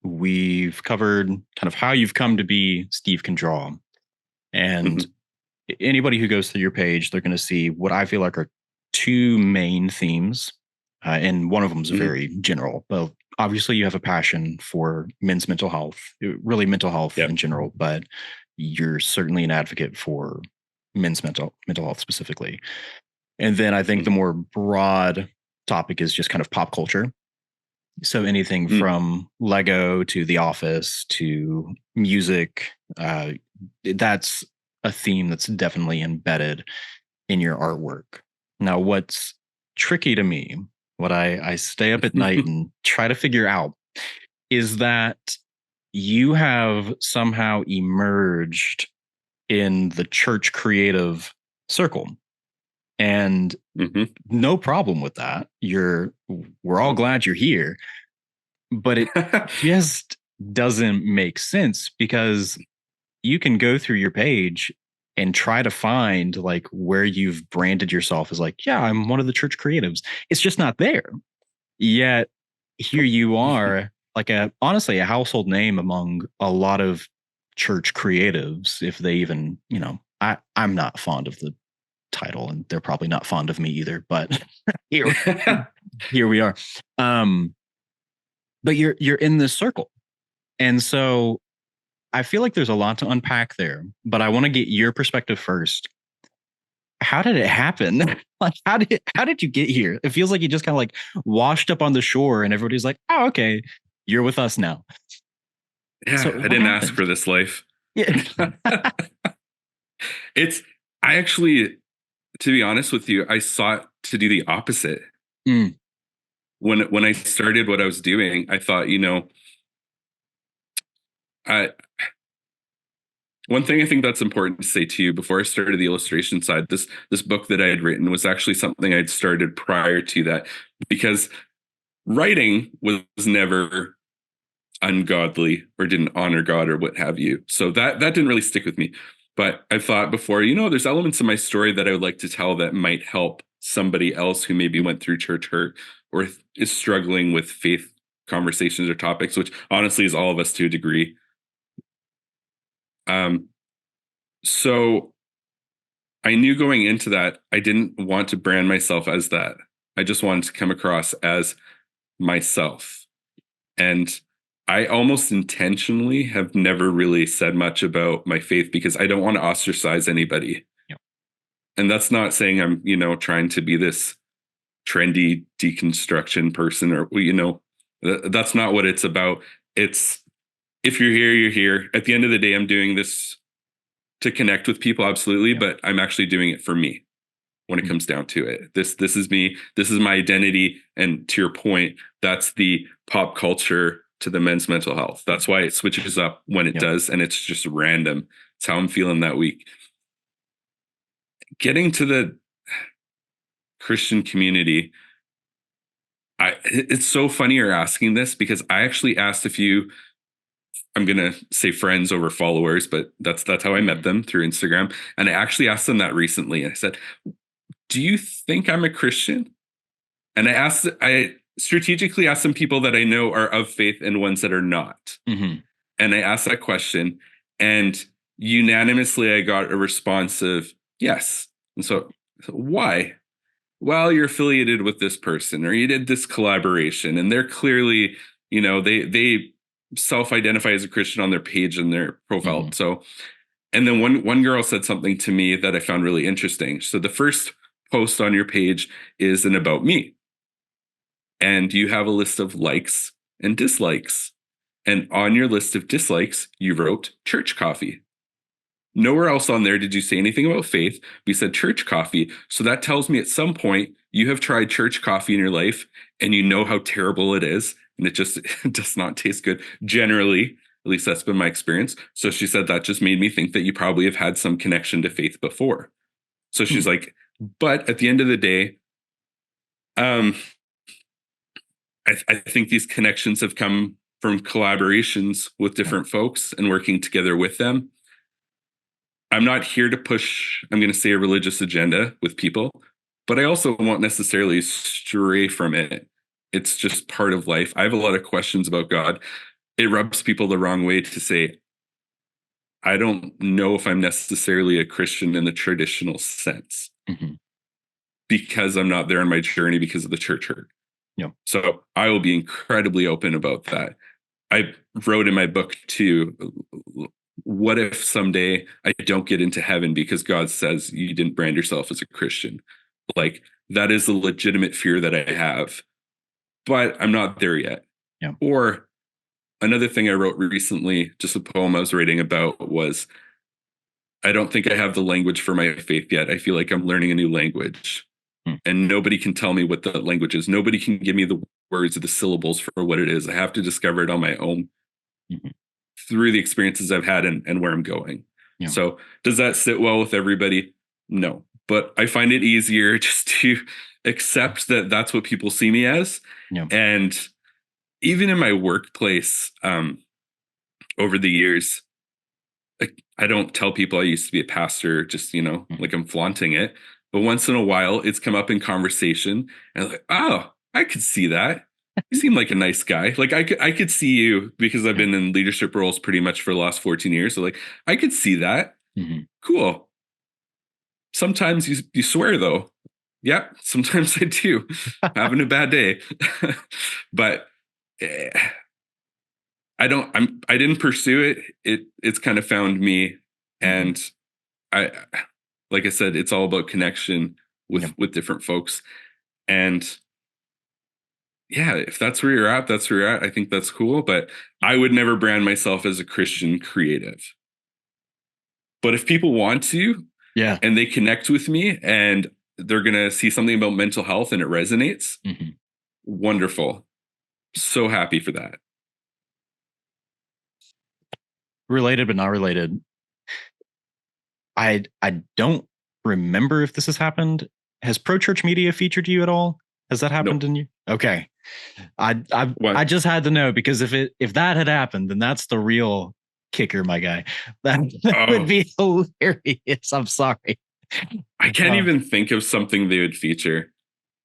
we've covered kind of how you've come to be Steve Can Draw. And anybody who goes through your page, they're going to see what I feel like are two main themes. And one of them is very general, but obviously you have a passion for men's mental health, really mental health in general, but you're certainly an advocate for men's mental health specifically. And then I think the more broad topic is just kind of pop culture. So anything from Lego to The Office to music, Uh, that's a theme that's definitely embedded in your artwork. Now, what's tricky to me, what I stay up at night and try to figure out, is that you have somehow emerged in the church creative circle. And no problem with that. We're all glad you're here, but it just doesn't make sense because you can go through your page and try to find like where you've branded yourself as like, yeah, I'm one of the church creatives. It's just not there. Yet here you are, like honestly a household name among a lot of church creatives, if they even, I'm not fond of the title and they're probably not fond of me either, but here here we are. But you're in this circle. And so I feel like there's a lot to unpack there, but I want to get your perspective first. How did it happen? Like how did you get here? It feels like you just kind of like washed up on the shore and everybody's like, "Oh, okay, you're with us now." Yeah, So I didn't ask for this life. Yeah. I actually, to be honest with you, I sought to do the opposite. Mm. When I started what I was doing, I thought, I one thing I think that's important to say to you before I started the illustration side, this book that I had written was actually something I'd started prior to that, because writing was never ungodly or didn't honor God or what have you. So that didn't really stick with me. But I thought before, there's elements of my story that I would like to tell that might help somebody else who maybe went through church hurt or is struggling with faith conversations or topics, which honestly is all of us to a degree. So I knew going into that, I didn't want to brand myself as that. I just wanted to come across as myself. And I almost intentionally have never really said much about my faith because I don't want to ostracize anybody. Yep. And that's not saying I'm, trying to be this trendy deconstruction person or, that's not what it's about. It's, if you're here, you're here. At the end of the day, I'm doing this to connect with people, absolutely, Yep. but I'm actually doing it for me when it comes down to it. This is me. This is my identity. And to your point, that's the pop culture to the men's mental health. That's why it switches up when it does, and it's just random. It's how I'm feeling that week. Getting to the Christian community, it's so funny you're asking this because I actually asked a few, I'm going to say friends over followers, but that's how I met them, through Instagram. And I actually asked them that recently. And I said, do you think I'm a Christian? And I strategically asked some people that I know are of faith and ones that are not. Mm-hmm. And I asked that question, and unanimously I got a response of yes. And so why? Well, you're affiliated with this person, or you did this collaboration, and they're clearly, they self-identify as a Christian on their page and their profile. Mm-hmm. So, and then one girl said something to me that I found really interesting. So the first post on your page is an about me, and you have a list of likes and dislikes. And on your list of dislikes, you wrote church coffee. Nowhere else on there did you say anything about faith. You said church coffee. So that tells me at some point you have tried church coffee in your life and you know how terrible it is. And it does not taste good generally. At least that's been my experience. So she said that just made me think that you probably have had some connection to faith before. So she's like, but at the end of the day, I think these connections have come from collaborations with different folks and working together with them. I'm not here to push, I'm going to say, a religious agenda with people, but I also won't necessarily stray from it. It's just part of life. I have a lot of questions about God. It rubs people the wrong way to say, I don't know if I'm necessarily a Christian in the traditional sense, because I'm not there on my journey because of the church hurt. Yep. So I will be incredibly open about that. I wrote in my book too, what if someday I don't get into heaven because God says you didn't brand yourself as a Christian? Like, that is a legitimate fear that I have, but I'm not there yet. Yeah. Or another thing I wrote recently, just a poem I was writing about, was I don't think I have the language for my faith yet. I feel like I'm learning a new language, and nobody can tell me what the language is. Nobody can give me the words or the syllables for what it is. I have to discover it on my own Mhm. through the experiences I've had and where I'm going. Yeah. So does that sit well with everybody? No, but I find it easier just to accept that that's what people see me as. Yeah. And even in my workplace, over the years, I don't tell people I used to be a pastor, just, like I'm flaunting it. But once in a while, it's come up in conversation, and I'm like, oh, I could see that. You seem like a nice guy. Like I could see you, because I've been in leadership roles pretty much for the last 14 years. So like, I could see that. Mm-hmm. Cool. Sometimes you swear though. Yeah, sometimes I do. Having a bad day. But I didn't pursue it. It's kind of found me. And I, like I said, it's all about connection with different folks. And yeah, if that's where you're at, that's where you're at. I think that's cool. But I would never brand myself as a Christian creative. But if people want to, Yeah. and they connect with me, and they're gonna see something about mental health and it resonates, wonderful. So happy for that. Related but not related. I don't remember if this has happened. Has Pro Church Media featured you at all? Has that happened Nope. in you? Okay. I just had to know, because if that had happened, then that's the real kicker, my guy. That would be hilarious. I'm sorry. I can't even think of something they would feature.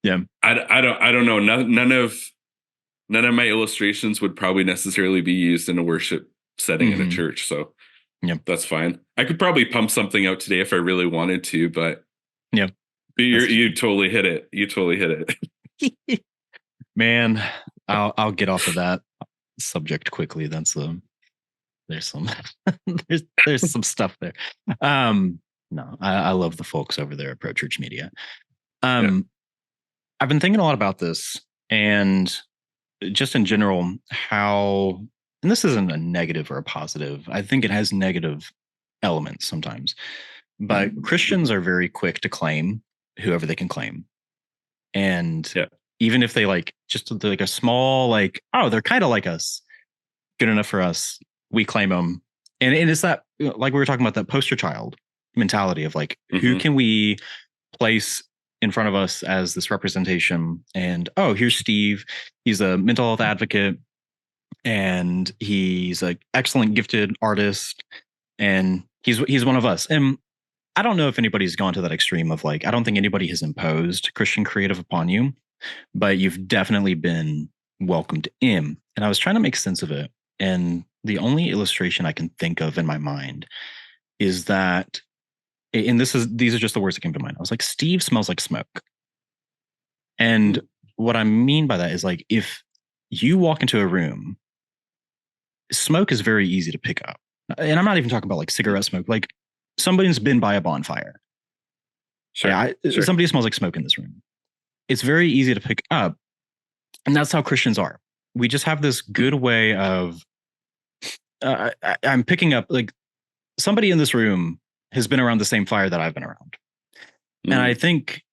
Yeah. I don't know. None of my illustrations would probably necessarily be used in a worship setting in a church. So that's fine. I could probably pump something out today if I really wanted to, but you totally hit it. You totally hit it. Man, I'll get off of that subject quickly. There's some there's some stuff there. No, I love the folks over there at Pro Church Media. I've been thinking a lot about this, and just in general, how, and this isn't a negative or a positive. I think it has negative elements sometimes, but Christians are very quick to claim whoever they can claim. And even if they just like a small, oh, they're kind of like us, good enough for us, we claim them. And it's that, like we were talking about, that poster child mentality of who can we place in front of us as this representation? And oh, here's Steve. He's a mental health advocate, and he's an excellent gifted artist, and he's one of us. And I don't know if anybody's gone to that extreme of I don't think anybody has imposed Christian creative upon you, but you've definitely been welcomed in. And I was trying to make sense of it. And the only illustration I can think of in my mind is that, and these are just the words that came to mind. I was like, Steve smells like smoke. And what I mean by that is if you walk into a room, smoke is very easy to pick up. And I'm not even talking about cigarette smoke. Somebody's been by a bonfire. Sure. Somebody smells like smoke in this room. It's very easy to pick up. And that's how Christians are. We just have this good way of, I'm picking up, somebody in this room has been around the same fire that I've been around. And I think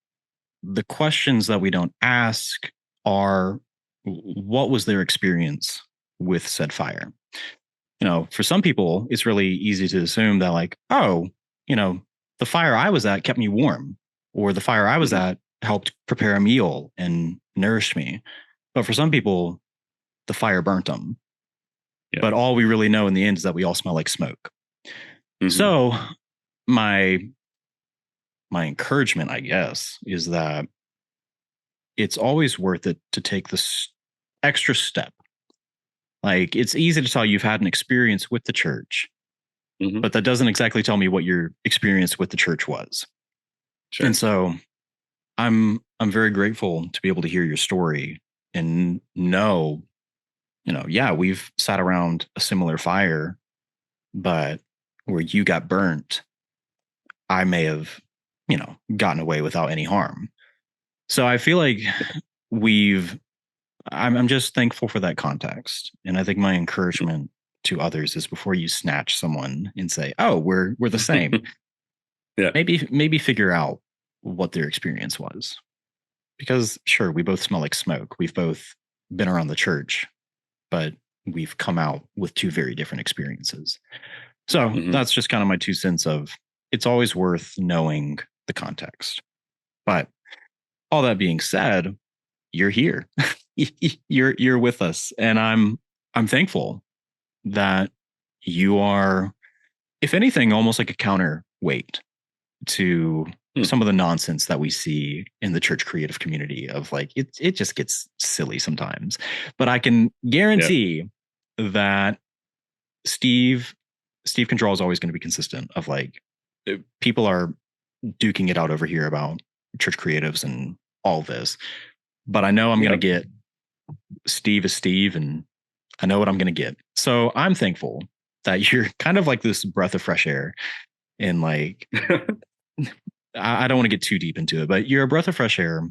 the questions that we don't ask are, what was their experience with said fire? For some people, it's really easy to assume that oh, the fire I was at kept me warm, or the fire I was at helped prepare a meal and nourished me. But for some people, the fire burnt them. Yeah. But all we really know in the end is that we all smell like smoke. So my encouragement, I guess, is that it's always worth it to take this extra step. It's easy to tell you've had an experience with the church, but that doesn't exactly tell me what your experience with the church was. Sure. And so I'm very grateful to be able to hear your story and know, we've sat around a similar fire, but where you got burnt, I may have, gotten away without any harm. So I feel like we've I'm just thankful for that context. And I think my encouragement to others is before you snatch someone and say, oh, we're the same, Yeah. maybe figure out what their experience was. Because sure, we both smell like smoke. We've both been around the church, but we've come out with two very different experiences. So that's just kind of my 2 cents of it's always worth knowing the context. But all that being said, you're here. you're with us. And I'm thankful that you are, if anything, almost like a counterweight to some of the nonsense that we see in the church creative community of like it just gets silly sometimes. But I can guarantee that Steve Control is always going to be consistent of like people are duking it out over here about church creatives and all this. But I know I'm going to get Steve is Steve, and I know what I'm going to get. So I'm thankful that you're kind of like this breath of fresh air. And like, I don't want to get too deep into it, but you're a breath of fresh air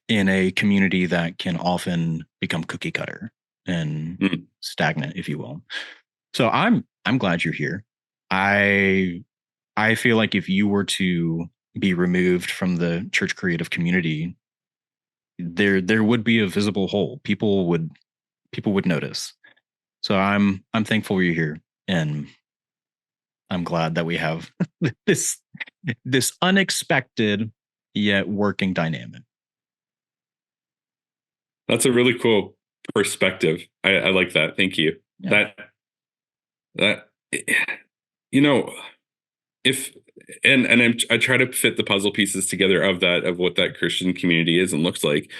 in a community that can often become cookie cutter and stagnant, if you will. So I'm glad you're here. I feel like if you were to be removed from the church creative community, there would be a visible hole. People would notice. So I'm thankful you're here, and I'm glad that we have this unexpected yet working dynamic. That's a really cool perspective. I like that. Thank you. Yeah. That you know, if I try to fit the puzzle pieces together of what that Christian community is and looks like.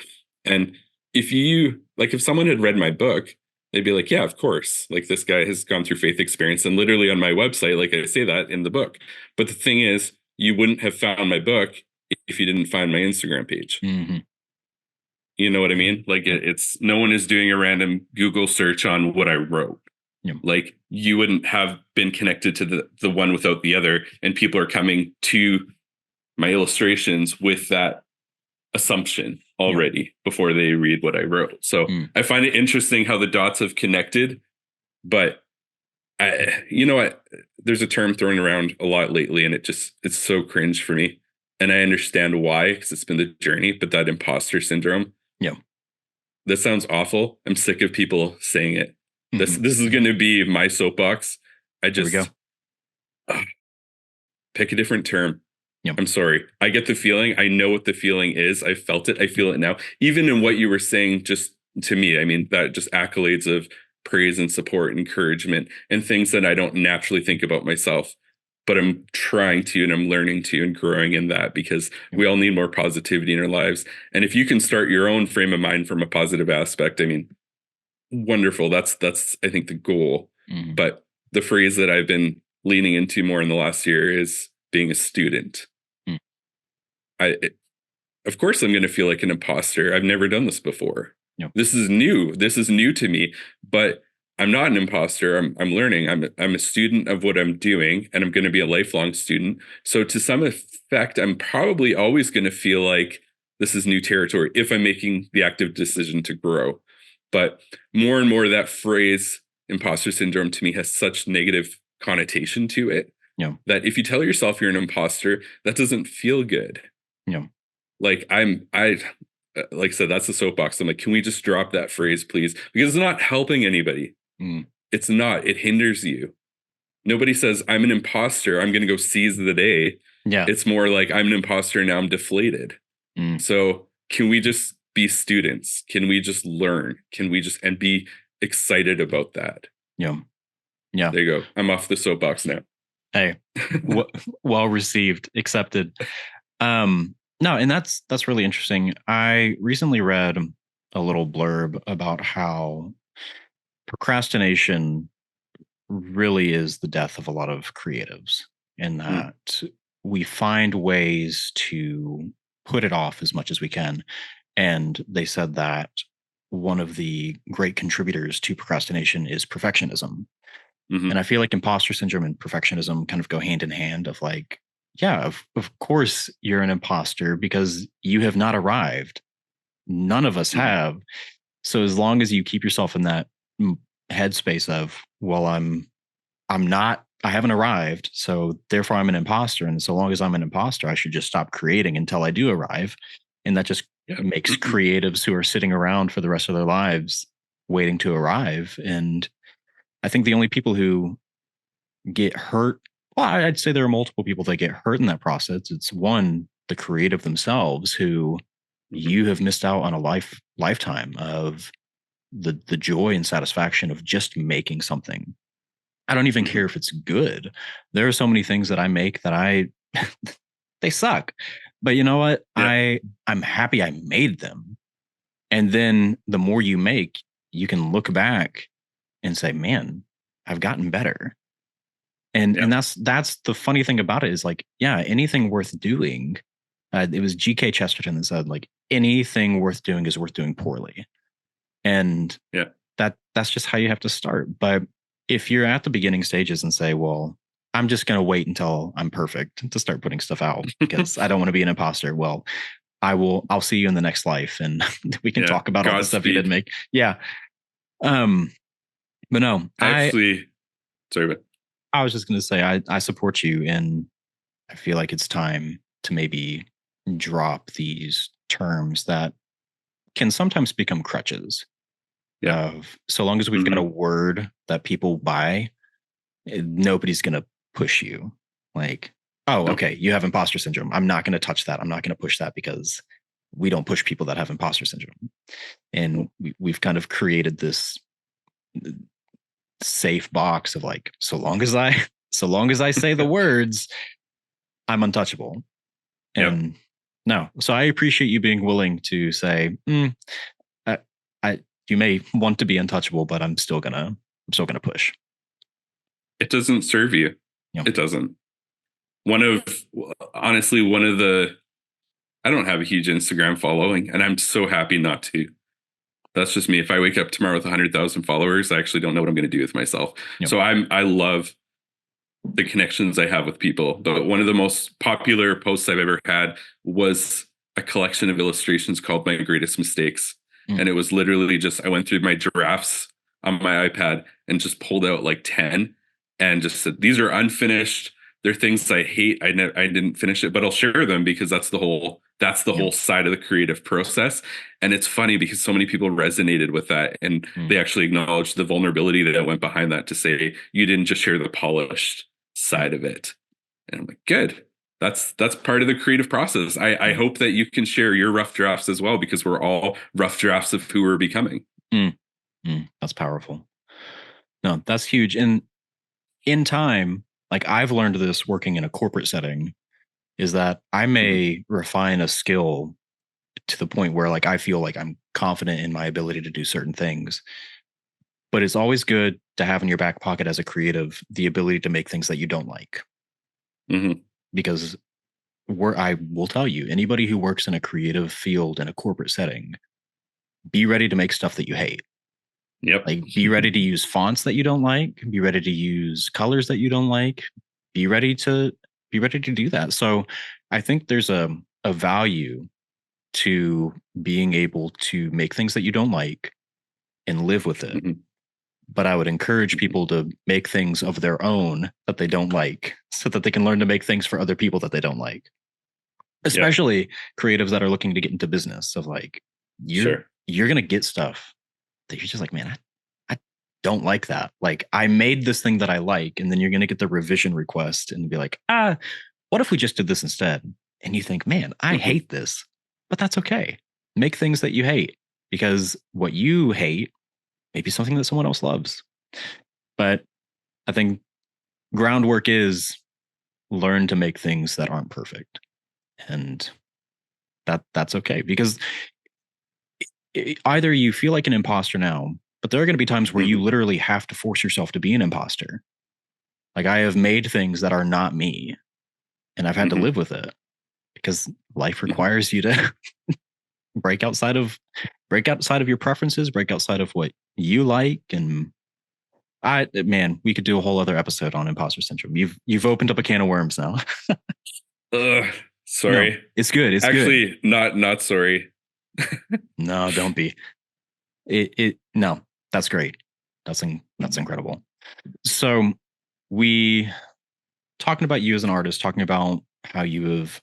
And if someone had read my book, they'd be like, yeah, of course. Like, this guy has gone through faith experience, and literally on my website, like, I say that in the book. But the thing is, you wouldn't have found my book if you didn't find my Instagram page. Mm-hmm. You know what I mean? Like, it's no one is doing a random Google search on what I wrote. Yeah. Like, you wouldn't have been connected to the one without the other, and people are coming to my illustrations with that assumption already before they read what I wrote. So I find it interesting how the dots have connected, but there's a term thrown around a lot lately, and it's so cringe for me. And I understand why, because it's been the journey, but that imposter syndrome. Yeah. That sounds awful. I'm sick of people saying it. This is going to be my soapbox. Here we go. Pick a different term. Yep. I'm sorry. I get the feeling. I know what the feeling is. I felt it. I feel it now. Even in what you were saying, just to me, I mean, that just accolades of praise and support, encouragement, and things that I don't naturally think about myself. But I'm trying to, and I'm learning to, and growing in that, because we all need more positivity in our lives. And if you can start your own frame of mind from a positive aspect, I mean, wonderful. That's I think the goal. But the phrase that I've been leaning into more in the last year is being a student. Of course, I'm going to feel like an imposter. I've never done this before. Yep. This is new. This is new to me, but I'm not an imposter. I'm learning. I'm a student of what I'm doing, and I'm going to be a lifelong student. So to some effect, I'm probably always going to feel like this is new territory if I'm making the active decision to grow. But more and more, that phrase imposter syndrome to me has such negative connotation to it that if you tell yourself you're an imposter, that doesn't feel good. Like like I said, that's the soapbox. I'm like, can we just drop that phrase, please? Because it's not helping anybody. It's not. It hinders you. Nobody says, I'm an imposter, I'm going to go seize the day. Yeah. It's more like, I'm an imposter, now I'm deflated. So can we just be students? Can we just learn? Can we just and be excited about that? Yeah. There you go. I'm off the soapbox now. Hey, well received, accepted. No, and that's really interesting. I recently read a little blurb about how procrastination really is the death of a lot of creatives, and that we find ways to put it off as much as we can. And they said that one of the great contributors to procrastination is perfectionism. And I feel like imposter syndrome and perfectionism kind of go hand in hand of like, yeah, of course you're an imposter because you have not arrived. None of us have. So as long as you keep yourself in that headspace of, well, I haven't arrived, so therefore I'm an imposter. And so long as I'm an imposter, I should just stop creating until I do arrive. And that just makes creatives who are sitting around for the rest of their lives waiting to arrive. And I think the only people who get hurt, well, I'd say there are multiple people that get hurt in that process. It's one, the creative themselves, who you have missed out on a lifetime of the joy and satisfaction of just making something. I don't even care if it's good. There are so many things that I make that they suck. But you know what? Yeah. I'm happy I made them. And then the more you make, you can look back and say, man, I've gotten better. And that's the funny thing about it is like, yeah, anything worth doing. It was G.K. Chesterton that said, like, anything worth doing is worth doing poorly. And that's just how you have to start. But if you're at the beginning stages and say, well, I'm just going to wait until I'm perfect to start putting stuff out because I don't want to be an imposter. Well, I'll see you in the next life and we can talk about all the stuff you didn't make. Yeah. But no, sorry, but I was just going to say, I support you, and I feel like it's time to maybe drop these terms that can sometimes become crutches. So long as we've got a word that people buy, nobody's going to push you. Like, oh, okay, you have imposter syndrome. I'm not going to touch that. I'm not going to push that because we don't push people that have imposter syndrome. And we've kind of created this safe box of like, so long as I say the words, I'm untouchable. And no, so I appreciate you being willing to say, you may want to be untouchable, but I'm still gonna push. It doesn't serve you. It doesn't. Honestly, I don't have a huge Instagram following, and I'm so happy not to. That's just me. If I wake up tomorrow with 100,000 followers, I actually don't know what I'm going to do with myself. So I love the connections I have with people. But one of the most popular posts I've ever had was a collection of illustrations called My Greatest Mistakes. And it was literally just, I went through my drafts on my iPad and just pulled out like 10 and just said, these are unfinished. They're things I hate. I didn't finish it, but I'll share them because that's the whole side of the creative process. And it's funny because so many people resonated with that, and they actually acknowledged the vulnerability that went behind that to say, you didn't just share the polished side of it. And I'm like, good. That's part of the creative process. I hope that you can share your rough drafts as well, because we're all rough drafts of who we're becoming. That's powerful. No, that's huge. And in time, like I've learned this working in a corporate setting, is that I may refine a skill to the point where like I feel like I'm confident in my ability to do certain things. But it's always good to have in your back pocket as a creative the ability to make things that you don't like. Because I will tell you, anybody who works in a creative field in a corporate setting, be ready to make stuff that you hate. Like be ready to use fonts that you don't like, be ready to use colors that you don't like, be ready to do that. So I think there's a value to being able to make things that you don't like and live with it. But I would encourage people to make things of their own that they don't like, so that they can learn to make things for other people that they don't like. Especially creatives that are looking to get into business, of like, you're going to get stuff that you're just like, man, I don't like that. Like I made this thing that I like, and then you're going to get the revision request and be like, what if we just did this instead? And you think, man, I hate this, but that's okay. Make things that you hate, because what you hate may be something that someone else loves. But I think groundwork is learn to make things that aren't perfect. And that's okay, because either you feel like an imposter now, but there are going to be times where you literally have to force yourself to be an imposter. Like I have made things that are not me, and I've had to live with it, because life requires you to break outside of your preferences, break outside of what you like. And we could do a whole other episode on imposter syndrome. You've opened up a can of worms now. Sorry. No, it's good. It's actually good. Not sorry. No, don't be. No, that's great. That's incredible. So we talking about you as an artist, talking about how you have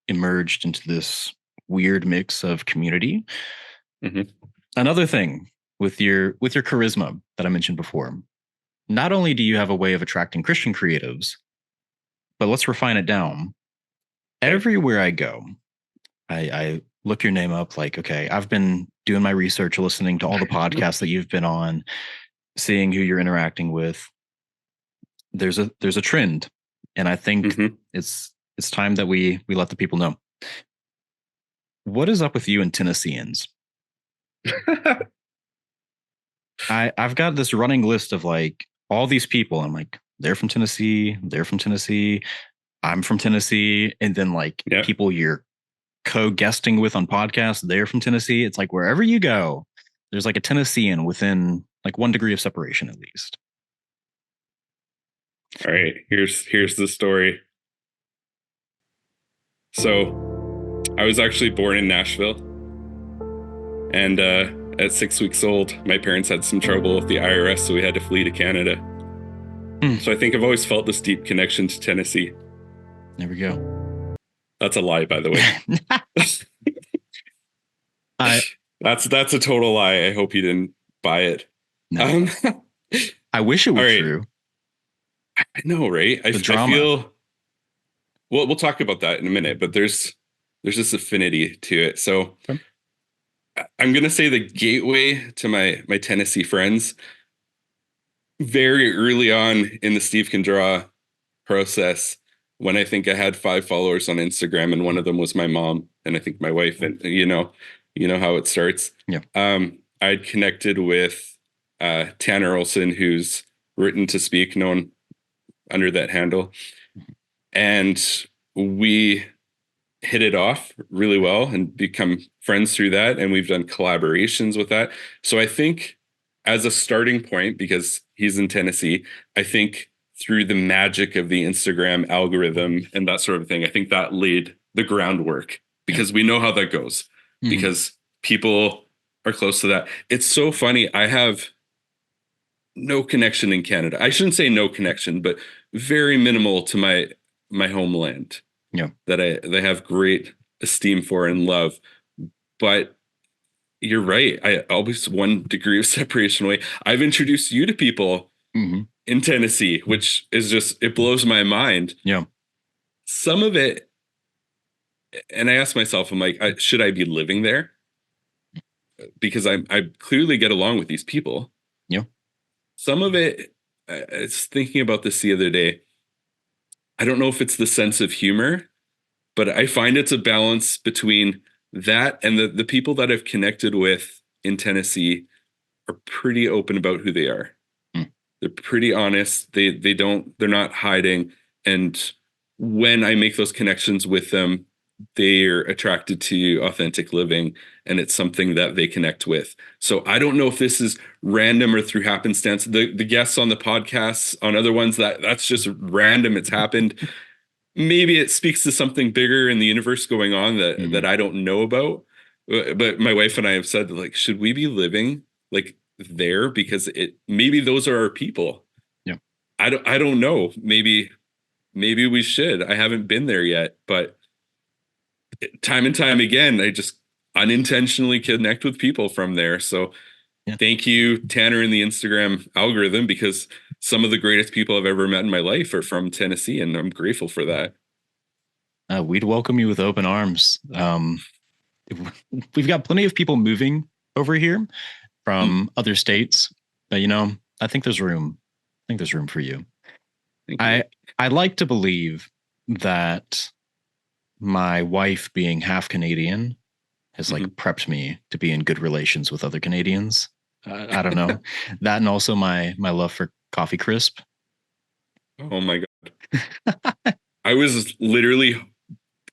emerged into this weird mix of community. Mhm. Another thing with your charisma that I mentioned before, not only do you have a way of attracting Christian creatives, but let's refine it down. Okay. Everywhere I go, I look your name up. Like, okay, I've been doing my research, listening to all the podcasts that you've been on, seeing who you're interacting with. There's a trend, and I think Mhm. it's time that we let the people know. What is up with you and Tennesseans? I've got this running list of like all these people. I'm like, they're from Tennessee, they're from Tennessee, I'm from Tennessee, and then like Yeah. people you're co-guesting with on podcasts, they're from Tennessee. It's like wherever you go, there's like a Tennessean within like 1 degree of separation at least. All right. Here's the story. So I was actually born in Nashville, and at 6 weeks old, my parents had some trouble with the IRS, so we had to flee to Canada. So I think I've always felt this deep connection to Tennessee. There we go. That's a lie, by the way. I That's a total lie. I hope you didn't buy it. no. I wish it were all right. true. I know, right? I drama. feel. Well, we'll talk about that in a minute, but there's this affinity to it. So Okay. I'm gonna say the gateway to my Tennessee friends very early on in the Steve Can Draw process, when I think I had 5 followers on Instagram, and one of them was my mom, and I think my wife, and you know how it starts. Yeah. I'd connected with Tanner Olson, who's Written to Speak, known under that handle, and we hit it off really well and become friends through that, and we've done collaborations with that. So I think as a starting point, because he's in Tennessee, I think through the magic of the Instagram algorithm and that sort of thing, I think that laid the groundwork, because we know how that goes, because people are close to that. It's so funny. I have no connection in Canada. I shouldn't say no connection, but very minimal to my homeland. Yeah. That I have great esteem for and love. But you're right. I always 1 degree of separation away. I've introduced you to people in Tennessee, which is just, it blows my mind. Yeah. Some of it, and I ask myself, I'm like, should I be living there? Because I clearly get along with these people. Yeah. Some of it, I was thinking about this the other day. I don't know if it's the sense of humor, but I find it's a balance between that and the people that I've connected with in Tennessee are pretty open about who they are. They're pretty honest. They're not hiding. And when I make those connections with them, they're attracted to authentic living, and it's something that they connect with. So I don't know if this is random or through happenstance. The guests on the podcasts, on other ones, that's just random. It's happened. Maybe it speaks to something bigger in the universe going on that I don't know about. But my wife and I have said, like, should we be living like there, because maybe those are our people. Yeah. I don't know. Maybe we should. I haven't been there yet, but time and time again, I just unintentionally connect with people from there. So thank you, Tanner, in the Instagram algorithm, because some of the greatest people I've ever met in my life are from Tennessee, and I'm grateful for that. We'd welcome you with open arms. We've got plenty of people moving over here from other states, but I think there's room. I think there's room for you. I like to believe that my wife, being half Canadian, has like prepped me to be in good relations with other Canadians. I don't know. That, and also my love for coffee crisp. Oh my God. I was literally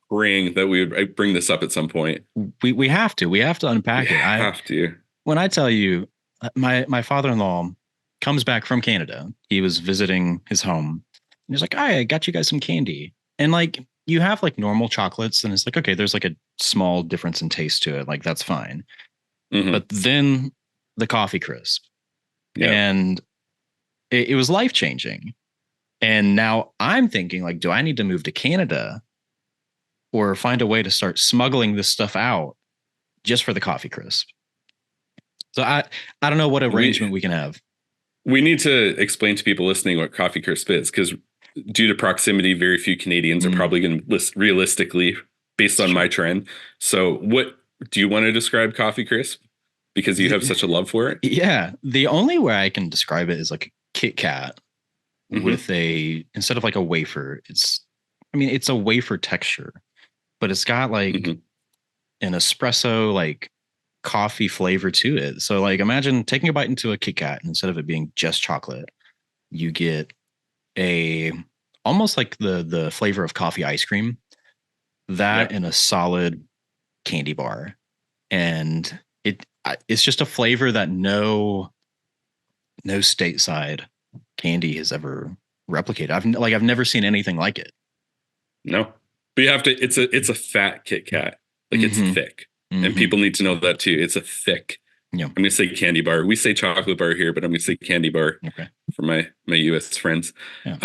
praying that we would bring this up at some point. We have to. We have to unpack it. I have to. When I tell you, my father-in-law comes back from Canada. He was visiting his home. And he's like, I got you guys some candy. And like, you have like normal chocolates, and it's like, okay, there's like a small difference in taste to it. Like, that's fine. But then the coffee crisp, Yeah. and it was life changing. And now I'm thinking, like, do I need to move to Canada or find a way to start smuggling this stuff out just for the coffee crisp? So I don't know what arrangement we can have. We need to explain to people listening what coffee crisp is, because due to proximity, very few Canadians are probably going to list realistically based on my trend. So what do you want to describe coffee crisp? Because you have such a love for it. Yeah. The only way I can describe it is like a Kit Kat with instead of like a wafer, it's a wafer texture, but it's got like an espresso, like coffee flavor to it. So like imagine taking a bite into a Kit Kat, and instead of it being just chocolate, you get a almost like the flavor of coffee ice cream, that in a solid candy bar. And it's just a flavor that no stateside candy has ever replicated. I've never seen anything like it. No, but you have to. It's a fat Kit Kat. Like it's thick, and people need to know that too. It's a thick. Yeah. I'm gonna say candy bar. We say chocolate bar here, but I'm gonna say candy bar for my US friends. Yeah.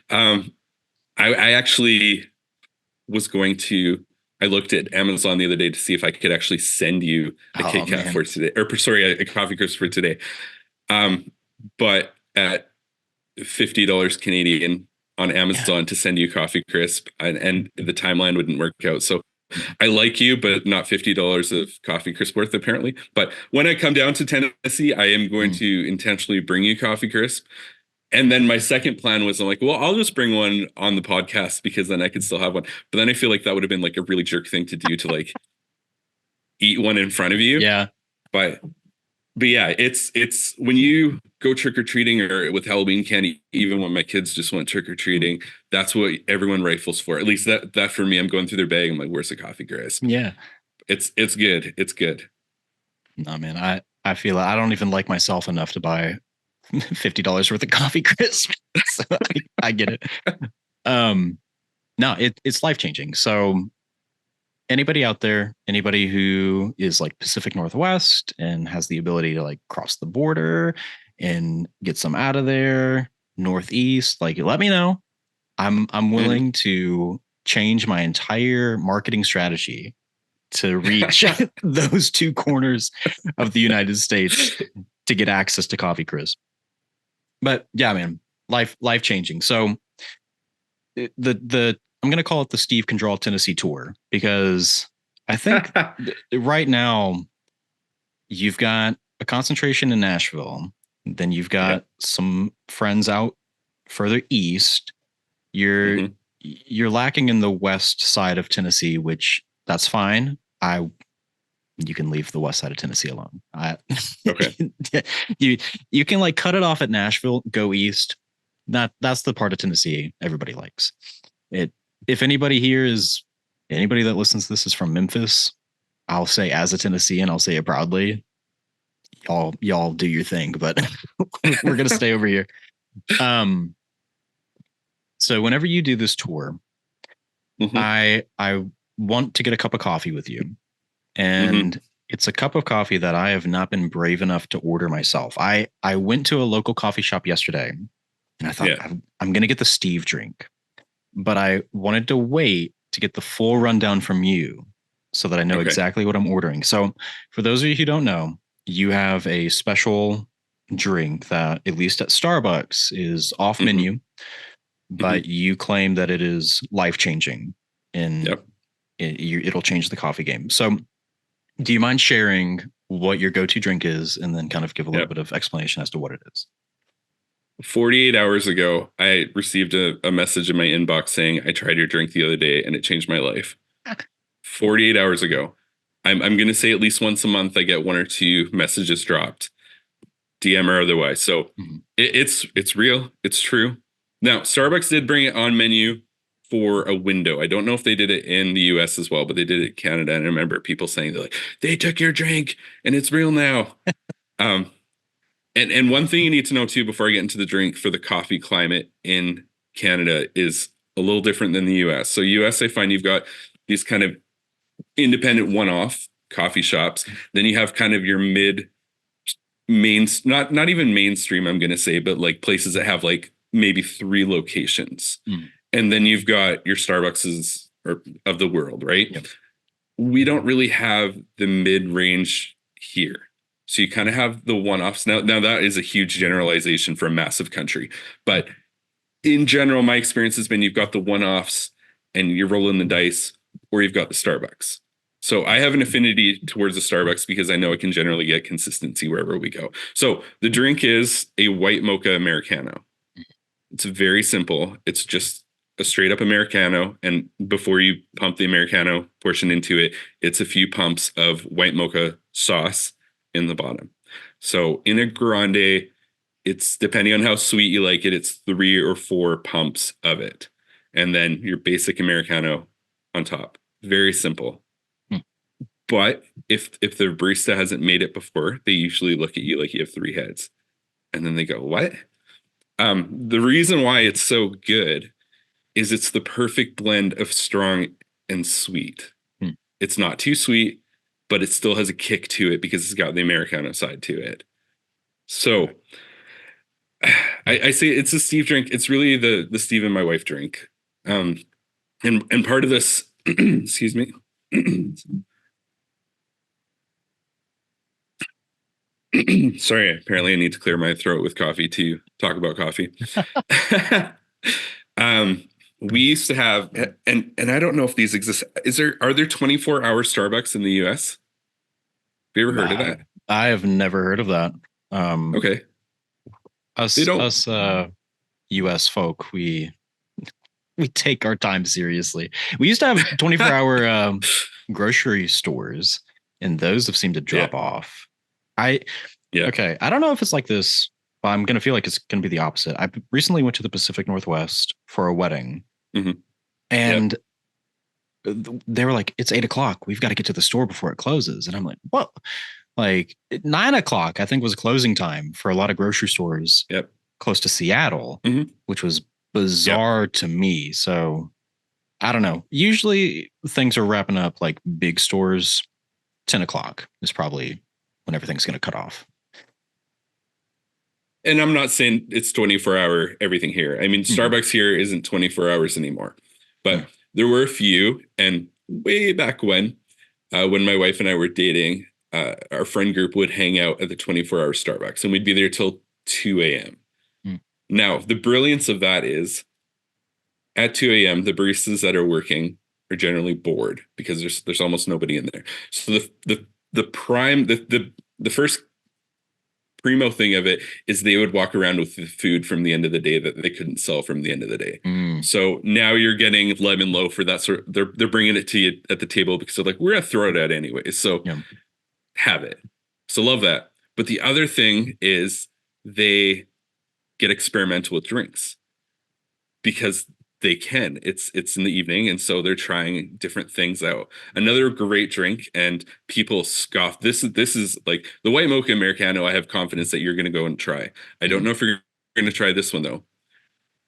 I actually was going to. I looked at Amazon the other day to see if I could actually send you a Kit Kat for today, or sorry, a coffee crisp for today. But at $50 Canadian on Amazon to send you coffee crisp, and the timeline wouldn't work out. So I like you, but not $50 of coffee crisp worth apparently. But when I come down to Tennessee, I am going to intentionally bring you coffee crisp. And then my second plan was, I'm like, well, I'll just bring one on the podcast because then I could still have one. But then I feel like that would have been like a really jerk thing to do, to like eat one in front of you. Yeah. But yeah, it's when you go trick-or-treating or with Halloween candy, even when my kids just went trick-or-treating, that's what everyone rifles for. At least that for me, I'm going through their bag. I'm like, where's the coffee crisp? Yeah. It's good. It's good. No, man, I feel I don't even like myself enough to buy $50 worth of coffee crisp. So I get it. No, it's life changing. So anybody out there, anybody who is like Pacific Northwest and has the ability to like cross the border and get some out of there, Northeast, like let me know. I'm willing to change my entire marketing strategy to reach those two corners of the United States to get access to coffee crisp. But yeah, man, life changing. So the I'm going to call it the Steve Can Draw Tennessee tour, because I think right now you've got a concentration in Nashville. Then you've got some friends out further east. You're lacking in the west side of Tennessee, which that's fine. You can leave the west side of Tennessee alone. You can like cut it off at Nashville, go east. That's the part of Tennessee everybody likes. If anybody here is anybody that listens to this is from Memphis, I'll say as a Tennessean, I'll say it proudly. Y'all do your thing, but we're gonna stay over here. So whenever you do this tour, I want to get a cup of coffee with you. And it's a cup of coffee that I have not been brave enough to order myself. I went to a local coffee shop yesterday and I thought I'm going to get the Steve drink, but I wanted to wait to get the full rundown from you so that I know exactly what I'm ordering. So for those of you who don't know, you have a special drink that at least at Starbucks is off menu, but you claim that it is life-changing and it'll change the coffee game. So do you mind sharing what your go-to drink is and then kind of give a little bit of explanation as to what it is? 48 hours ago, I received a message in my inbox saying, I tried your drink the other day and it changed my life. 48 hours ago. I'm going to say at least once a month, I get one or two messages dropped, DM or otherwise. So it's real. It's true. Now, Starbucks did bring it on menu for a window. I don't know if they did it in the US as well, but they did it in Canada. And I remember people saying, they're like, they took your drink and it's real now. And one thing you need to know too, before I get into the drink, for the coffee climate in Canada is a little different than the US. So US, I find you've got these kind of independent one-off coffee shops. Then you have kind of your mid not even mainstream, I'm gonna say, but like places that have like maybe 3 locations. Mm. And then you've got your Starbuckses of the world, right? Yep. We don't really have the mid-range here. So you kind of have the one-offs. Now that is a huge generalization for a massive country. But in general, my experience has been you've got the one-offs and you're rolling the dice, or you've got the Starbucks. So I have an affinity towards the Starbucks because I know I can generally get consistency wherever we go. So the drink is a white mocha Americano. It's very simple. It's just a straight up Americano. And before you pump the Americano portion into it, it's a few pumps of white mocha sauce in the bottom. So in a grande, it's depending on how sweet you like it, it's 3 or 4 pumps of it. And then your basic Americano on top. Very simple. But if the barista hasn't made it before, they usually look at you like you have 3 heads. And then they go, what? The reason why it's so good is it's the perfect blend of strong and sweet. It's not too sweet, but it still has a kick to it because it's got the Americano side to it. So I say it's a Steve drink. It's really the Steve and my wife drink. And part of this, excuse me. Sorry, apparently I need to clear my throat with coffee to talk about coffee. We used to have, and I don't know if these exist. Are there 24-hour Starbucks in the US? Have you ever heard of that? I have never heard of that. Okay. Us US folk, we take our time seriously. We used to have 24-hour grocery stores, and those have seemed to drop off. Okay. I don't know if it's like this, but I'm going to feel like it's going to be the opposite. I recently went to the Pacific Northwest for a wedding, and they were like, it's 8:00. We've got to get to the store before it closes. And I'm like, what? Like 9:00, I think, was closing time for a lot of grocery stores close to Seattle, which was bizarre to me. So I don't know. Usually things are wrapping up, like big stores. 10:00 is probably when everything's going to cut off. And I'm not saying it's 24-hour everything here. I mean, Starbucks here isn't 24 hours anymore, but there were a few. And way back when my wife and I were dating, our friend group would hang out at the 24-hour Starbucks, and we'd be there till 2 a.m. Now, the brilliance of that is at 2 a.m., the baristas that are working are generally bored because there's almost nobody in there. So the first primo thing of it is they would walk around with the food from the end of the day that they couldn't sell from the end of the day. So now you're getting lemon loaf or that sort of, they're bringing it to you at the table because they're like, we're gonna throw it out anyway. So have it. So love that. But the other thing is they get experimental with drinks because they can. It's in the evening, and so they're trying different things out. Another great drink, and people scoff. This is like the white mocha Americano. I have confidence that you're going to go and try. I don't know if you're going to try this one though.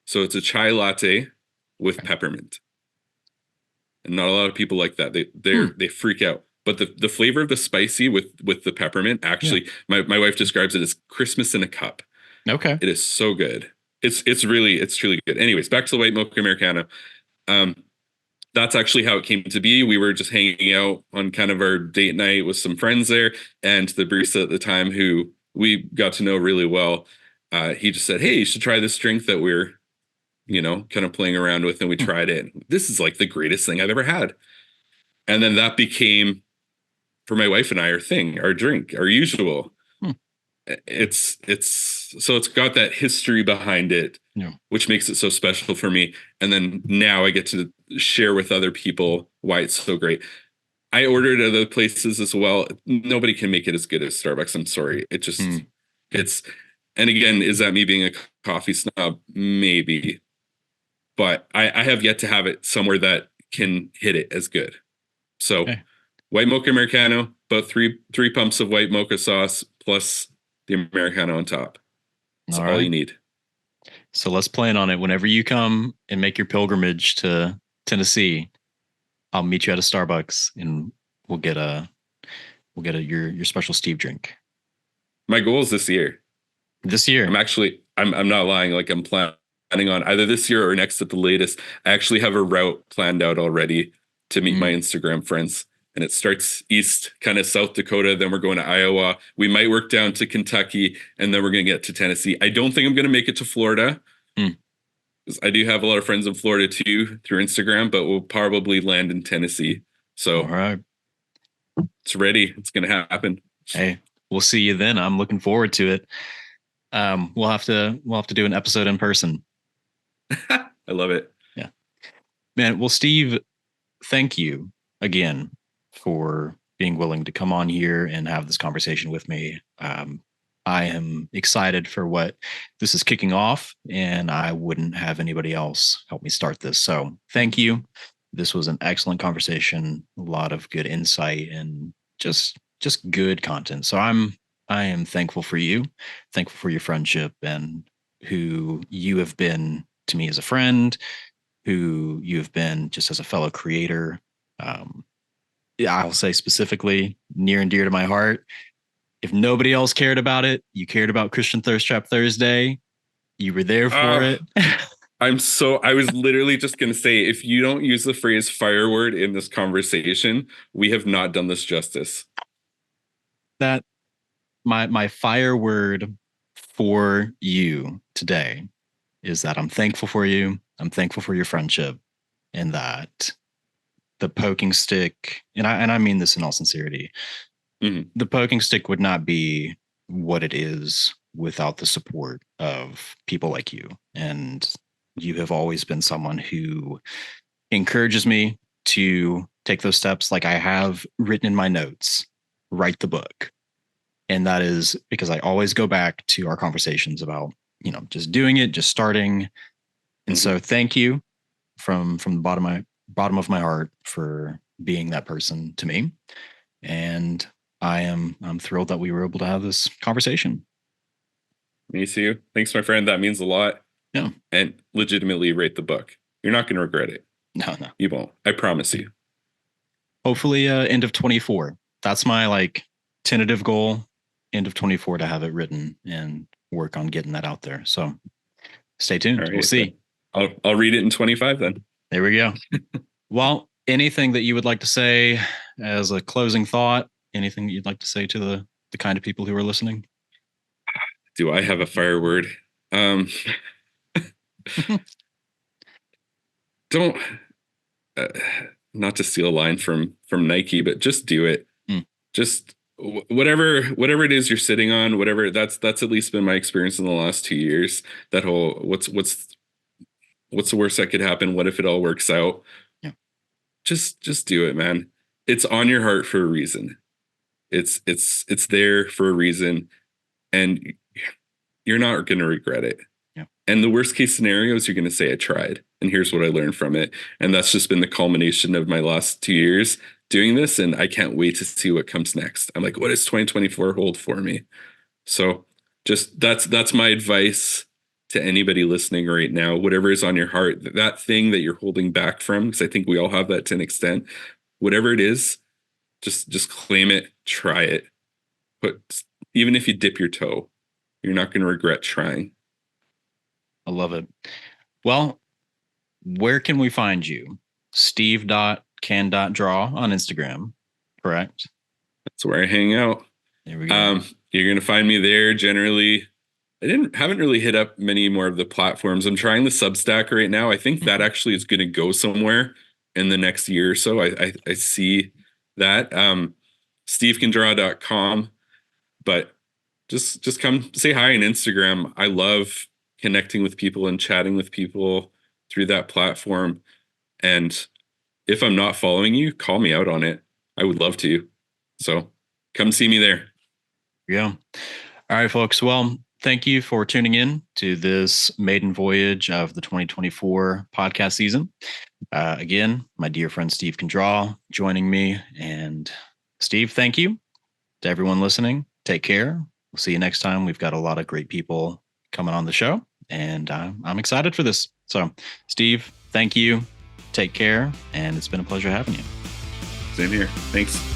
So it's a chai latte with peppermint, and not a lot of people like that. They freak out. But the flavor of the spicy with the peppermint, actually, my wife describes it as Christmas in a cup. Okay, it is so good. It's truly good. Anyways, back to the white mocha Americano. That's actually how it came to be. We were just hanging out on kind of our date night with some friends there, and the barista at the time, who we got to know really well, he just said, "Hey, you should try this drink that we're, kind of playing around with," and we tried it. This is like the greatest thing I've ever had. And then that became, for my wife and I, our drink, our usual. It's got that history behind it, which makes it so special for me. And then now I get to share with other people why it's so great. I ordered at other places as well. Nobody can make it as good as Starbucks. I'm sorry. It just and again, is that me being a coffee snob? Maybe, but I have yet to have it somewhere that can hit it as good. So white mocha Americano, about three pumps of white mocha sauce plus the Americano on top. That's all you need. So let's plan on it. Whenever you come and make your pilgrimage to Tennessee, I'll meet you at a Starbucks and we'll get your special Steve drink. My goal is this year. This year. I'm not lying. Like I'm planning on either this year or next at the latest. I actually have a route planned out already to meet my Instagram friends. And it starts east, kind of South Dakota. Then we're going to Iowa. We might work down to Kentucky, and then we're going to get to Tennessee. I don't think I'm going to make it to Florida. I do have a lot of friends in Florida too through Instagram, but we'll probably land in Tennessee. So all right, it's ready. It's going to happen. Hey, we'll see you then. I'm looking forward to it. We'll have to do an episode in person. I love it. Yeah, man. Well, Steve, thank you again for being willing to come on here and have this conversation with me. I am excited for what this is kicking off, and I wouldn't have anybody else help me start this. So thank you. This was an excellent conversation, a lot of good insight and just good content. So I am thankful for you, thankful for your friendship and who you have been to me as a friend, who you have been just as a fellow creator. I'll say specifically near and dear to my heart. If nobody else cared about it, you cared about Christian Thirst Trap Thursday. You were there for it. I was literally just going to say, if you don't use the phrase fireword in this conversation, we have not done this justice. That my fire word for you today is that I'm thankful for you. I'm thankful for your friendship, and that the poking stick, and I mean this in all sincerity, the poking stick would not be what it is without the support of people like you. And you have always been someone who encourages me to take those steps. Like I have written in my notes, write the book. And that is because I always go back to our conversations about, just doing it, just starting. And so thank you from the bottom of my heart for being that person to me. And I'm thrilled that we were able to have this conversation. Me too. Thanks, my friend. That means a lot. Yeah. And legitimately rate the book. You're not going to regret it. No. You won't. I promise you. Hopefully end of 24. That's my tentative goal, end of 24 to have it written and work on getting that out there. So stay tuned. Right, we'll see. I'll read it in 25 then. There we go. Well, anything that you would like to say as a closing thought? Anything that you'd like to say to the kind of people who are listening? Do I have a fire word? Don't, not to steal a line from Nike, but just do it. Just whatever it is you're sitting on, whatever that's at least been my experience in the last 2 years. That whole what's the worst that could happen? What if it all works out? Yeah. Just do it, man. It's on your heart for a reason. It's there for a reason, and you're not going to regret it. Yeah. And the worst case scenario is you're going to say I tried, and here's what I learned from it. And that's just been the culmination of my last 2 years doing this, and I can't wait to see what comes next. I'm like, what does 2024 hold for me? So just that's my advice to anybody listening right now. Whatever is on your heart, that thing that you're holding back from, because I think we all have that to an extent. Whatever it is, just claim it, try it. But even if you dip your toe, you're not going to regret trying. I love it. Well, where can we find you? Steve.can.draw on Instagram, correct? That's where I hang out. There we go. You're going to find me there generally. I haven't really hit up many more of the platforms. I'm trying the Substack right now. I think that actually is going to go somewhere in the next year or so. I see that. stevecandraw.com. But just come say hi on Instagram. I love connecting with people and chatting with people through that platform. And if I'm not following you, call me out on it. I would love to. So come see me there. Yeah. All right, folks. Well, thank you for tuning in to this maiden voyage of the 2024 podcast season. Again, my dear friend Steve Can Draw joining me. And Steve, thank you to everyone listening. Take care. We'll see you next time. We've got a lot of great people coming on the show, and I'm excited for this. So, Steve, thank you. Take care, and it's been a pleasure having you. Same here. Thanks.